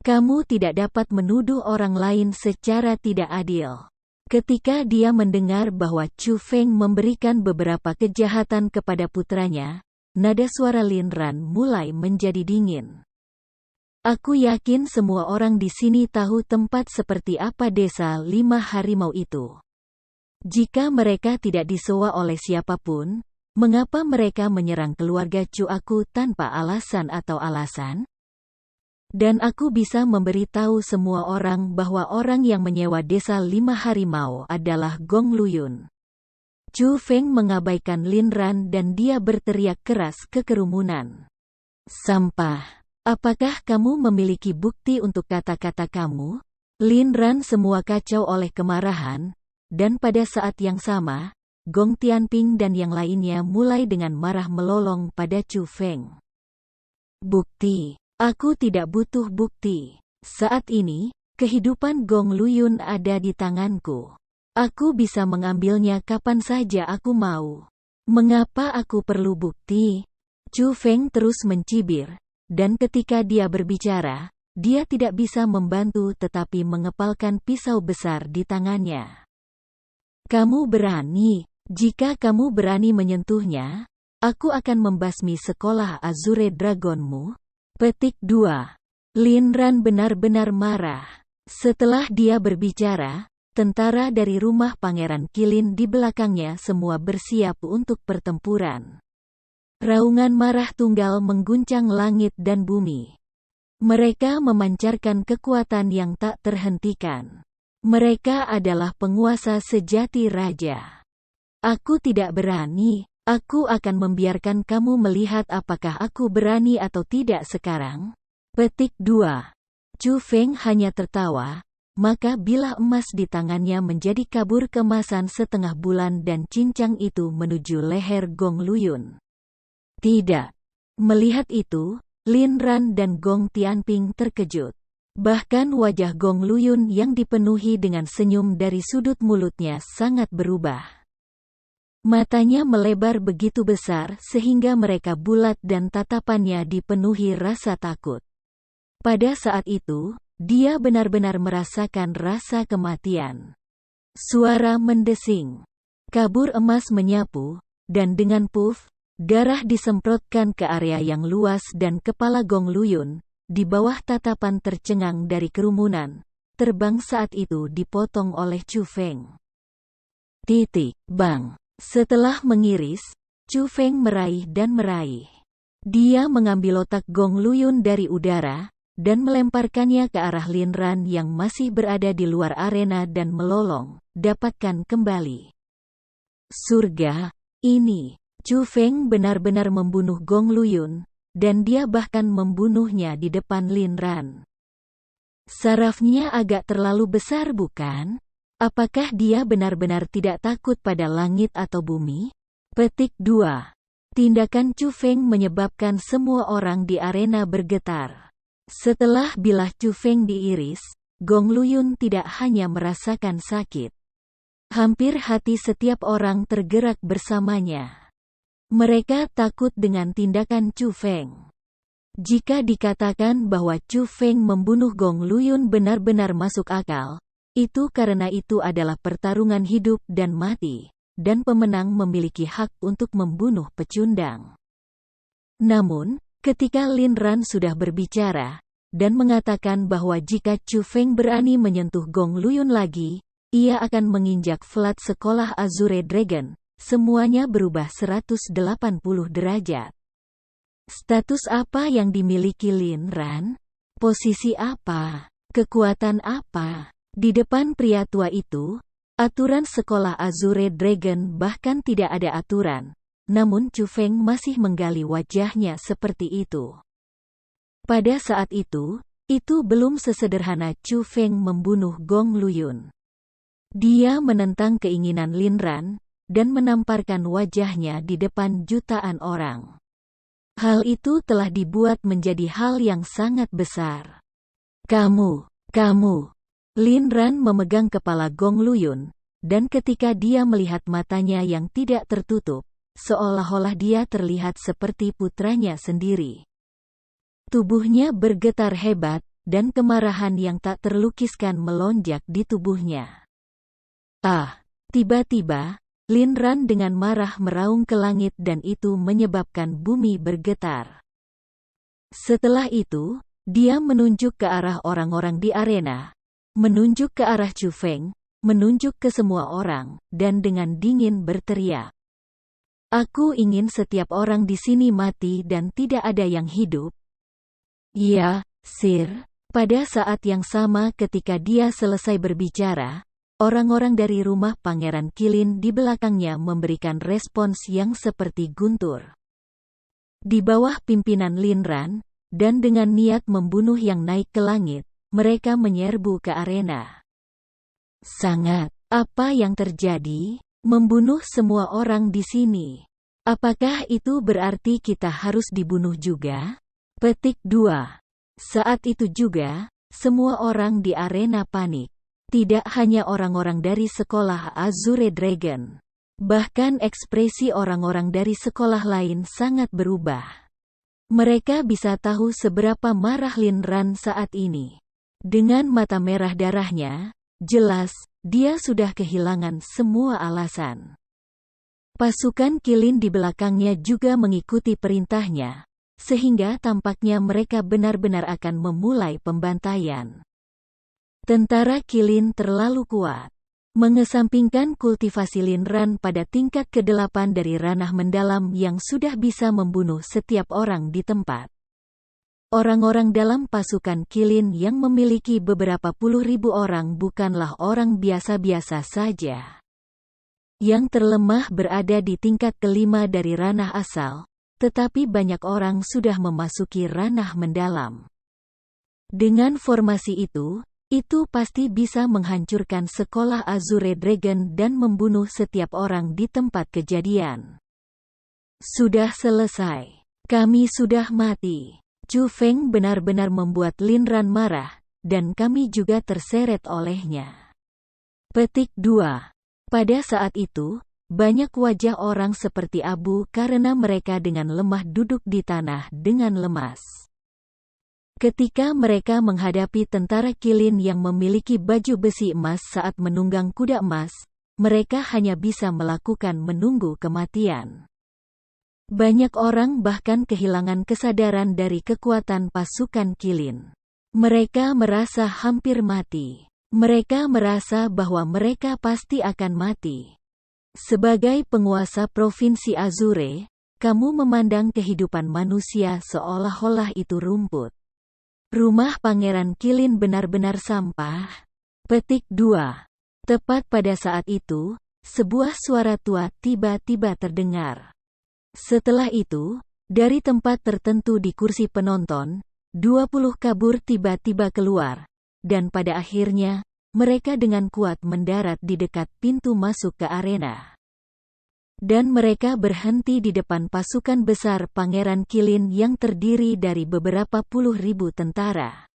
Kamu tidak dapat menuduh orang lain secara tidak adil. Ketika dia mendengar bahwa Chu Feng memberikan beberapa kejahatan kepada putranya, nada suara Lin Ran mulai menjadi dingin. Aku yakin semua orang di sini tahu tempat seperti apa Desa Lima Harimau itu. Jika mereka tidak disewa oleh siapapun, mengapa mereka menyerang keluarga Chu aku tanpa alasan atau alasan? Dan aku bisa memberitahu semua orang bahwa orang yang menyewa Desa Lima Harimau adalah Gong Luyun. Chu Feng mengabaikan Lin Ran dan dia berteriak keras ke kerumunan. Sampah. Apakah kamu memiliki bukti untuk kata-kata kamu? Lin Ran semua kacau oleh kemarahan. Dan pada saat yang sama, Gong Tianping dan yang lainnya mulai dengan marah melolong pada Chu Feng. Bukti. Aku tidak butuh bukti. Saat ini, kehidupan Gong Luyun ada di tanganku. Aku bisa mengambilnya kapan saja aku mau. Mengapa aku perlu bukti? Chu Feng terus mencibir, dan ketika dia berbicara, dia tidak bisa membantu tetapi mengepalkan pisau besar di tangannya. Kamu berani. Jika kamu berani menyentuhnya, aku akan membasmi sekolah Azure Dragonmu. Petik 2. Lin Ran benar-benar marah. Setelah dia berbicara, tentara dari rumah Pangeran Qilin di belakangnya semua bersiap untuk pertempuran. Raungan marah tunggal mengguncang langit dan bumi. Mereka memancarkan kekuatan yang tak terhentikan. Mereka adalah penguasa sejati raja. Aku tidak berani. Aku akan membiarkan kamu melihat apakah aku berani atau tidak sekarang. Petik 2. Chu Feng hanya tertawa, maka bilah emas di tangannya menjadi kabur kemasan setengah bulan dan cincang itu menuju leher Gong Luyun. Tidak. Melihat itu, Lin Ran dan Gong Tianping terkejut. Bahkan wajah Gong Luyun yang dipenuhi dengan senyum dari sudut mulutnya sangat berubah. Matanya melebar begitu besar sehingga mereka bulat dan tatapannya dipenuhi rasa takut. Pada saat itu, dia benar-benar merasakan rasa kematian. Suara mendesing. Kabur emas menyapu, dan dengan puff, darah disemprotkan ke area yang luas dan kepala Gong Luyun, di bawah tatapan tercengang dari kerumunan, terbang saat itu dipotong oleh Chu Feng. Bang. Setelah mengiris, Chu Feng meraih dan meraih. Dia mengambil otak Gong Luyun dari udara, dan melemparkannya ke arah Lin Ran yang masih berada di luar arena dan melolong, dapatkan kembali. Surga, ini. Chu Feng benar-benar membunuh Gong Luyun, dan dia bahkan membunuhnya di depan Lin Ran. Sarafnya agak terlalu besar bukan? Apakah dia benar-benar tidak takut pada langit atau bumi? Petik 2. Tindakan Chu Feng menyebabkan semua orang di arena bergetar. Setelah bilah Chu Feng diiris, Gong Luyun tidak hanya merasakan sakit. Hampir hati setiap orang tergerak bersamanya. Mereka takut dengan tindakan Chu Feng. Jika dikatakan bahwa Chu Feng membunuh Gong Luyun benar-benar masuk akal, itu karena itu adalah pertarungan hidup dan mati, dan pemenang memiliki hak untuk membunuh pecundang. Namun, ketika Lin Ran sudah berbicara, dan mengatakan bahwa jika Chu Feng berani menyentuh Gong Luyun lagi, ia akan menginjak flat sekolah Azure Dragon, semuanya berubah 180 derajat. Status apa yang dimiliki Lin Ran? Posisi apa? Kekuatan apa? Di depan pria tua itu, Aturan sekolah Azure Dragon bahkan tidak ada aturan, namun Chu Feng masih menggali wajahnya seperti itu. Pada saat itu belum sesederhana Chu Feng membunuh Gong Luyun. Dia menentang keinginan Lin Ran, dan menamparkan wajahnya di depan jutaan orang. Hal itu telah dibuat menjadi hal yang sangat besar. Kamu. Lin Ran memegang kepala Gong Luyun, dan ketika dia melihat matanya yang tidak tertutup, seolah-olah dia terlihat seperti putranya sendiri. Tubuhnya bergetar hebat, dan kemarahan yang tak terlukiskan melonjak di tubuhnya. Tiba-tiba, Lin Ran dengan marah meraung ke langit dan itu menyebabkan bumi bergetar. Setelah itu, dia menunjuk ke arah orang-orang di arena, menunjuk ke arah Chu Feng, menunjuk ke semua orang, dan dengan dingin berteriak. Aku ingin setiap orang di sini mati dan tidak ada yang hidup. Ya, Sir. Pada saat yang sama ketika dia selesai berbicara, orang-orang dari rumah Pangeran Qilin di belakangnya memberikan respons yang seperti guntur. Di bawah pimpinan Lin Ran, dan dengan niat membunuh yang naik ke langit, mereka menyerbu ke arena. Sangat. Apa yang terjadi? Membunuh semua orang di sini. Apakah itu berarti kita harus dibunuh juga? Petik 2. Saat itu juga, semua orang di arena panik. Tidak hanya orang-orang dari sekolah Azure Dragon. Bahkan ekspresi orang-orang dari sekolah lain sangat berubah. Mereka bisa tahu seberapa marah Lin Ran saat ini. Dengan mata merah darahnya, jelas, dia sudah kehilangan semua alasan. Pasukan Qilin di belakangnya juga mengikuti perintahnya, sehingga tampaknya mereka benar-benar akan memulai pembantaian. Tentara Qilin terlalu kuat. Mengesampingkan kultivasi Lin Ran pada tingkat ke-8 dari ranah mendalam yang sudah bisa membunuh setiap orang di tempat. Orang-orang dalam pasukan Qilin yang memiliki beberapa puluh ribu orang bukanlah orang biasa-biasa saja. Yang terlemah berada di tingkat ke-5 dari ranah asal, tetapi banyak orang sudah memasuki ranah mendalam. Dengan formasi itu pasti bisa menghancurkan sekolah Azure Dragon dan membunuh setiap orang di tempat kejadian. Sudah selesai. Kami sudah mati. Chu Feng benar-benar membuat Lin Ran marah, dan kami juga terseret olehnya. Petik 2. Pada saat itu, banyak wajah orang seperti abu karena mereka dengan lemah duduk di tanah dengan lemas. Ketika mereka menghadapi tentara Qilin yang memiliki baju besi emas saat menunggang kuda emas, mereka hanya bisa melakukan menunggu kematian. Banyak orang bahkan kehilangan kesadaran dari kekuatan pasukan Qilin. Mereka merasa hampir mati. Mereka merasa bahwa mereka pasti akan mati. Sebagai penguasa Provinsi Azure, kamu memandang kehidupan manusia seolah-olah itu rumput. Rumah Pangeran Qilin benar-benar sampah. Petik 2. Tepat pada saat itu, sebuah suara tua tiba-tiba terdengar. Setelah itu, dari tempat tertentu di kursi penonton, 20 kabur tiba-tiba keluar, dan pada akhirnya, mereka dengan kuat mendarat di dekat pintu masuk ke arena. Dan mereka berhenti di depan pasukan besar Pangeran Qilin yang terdiri dari beberapa puluh ribu tentara.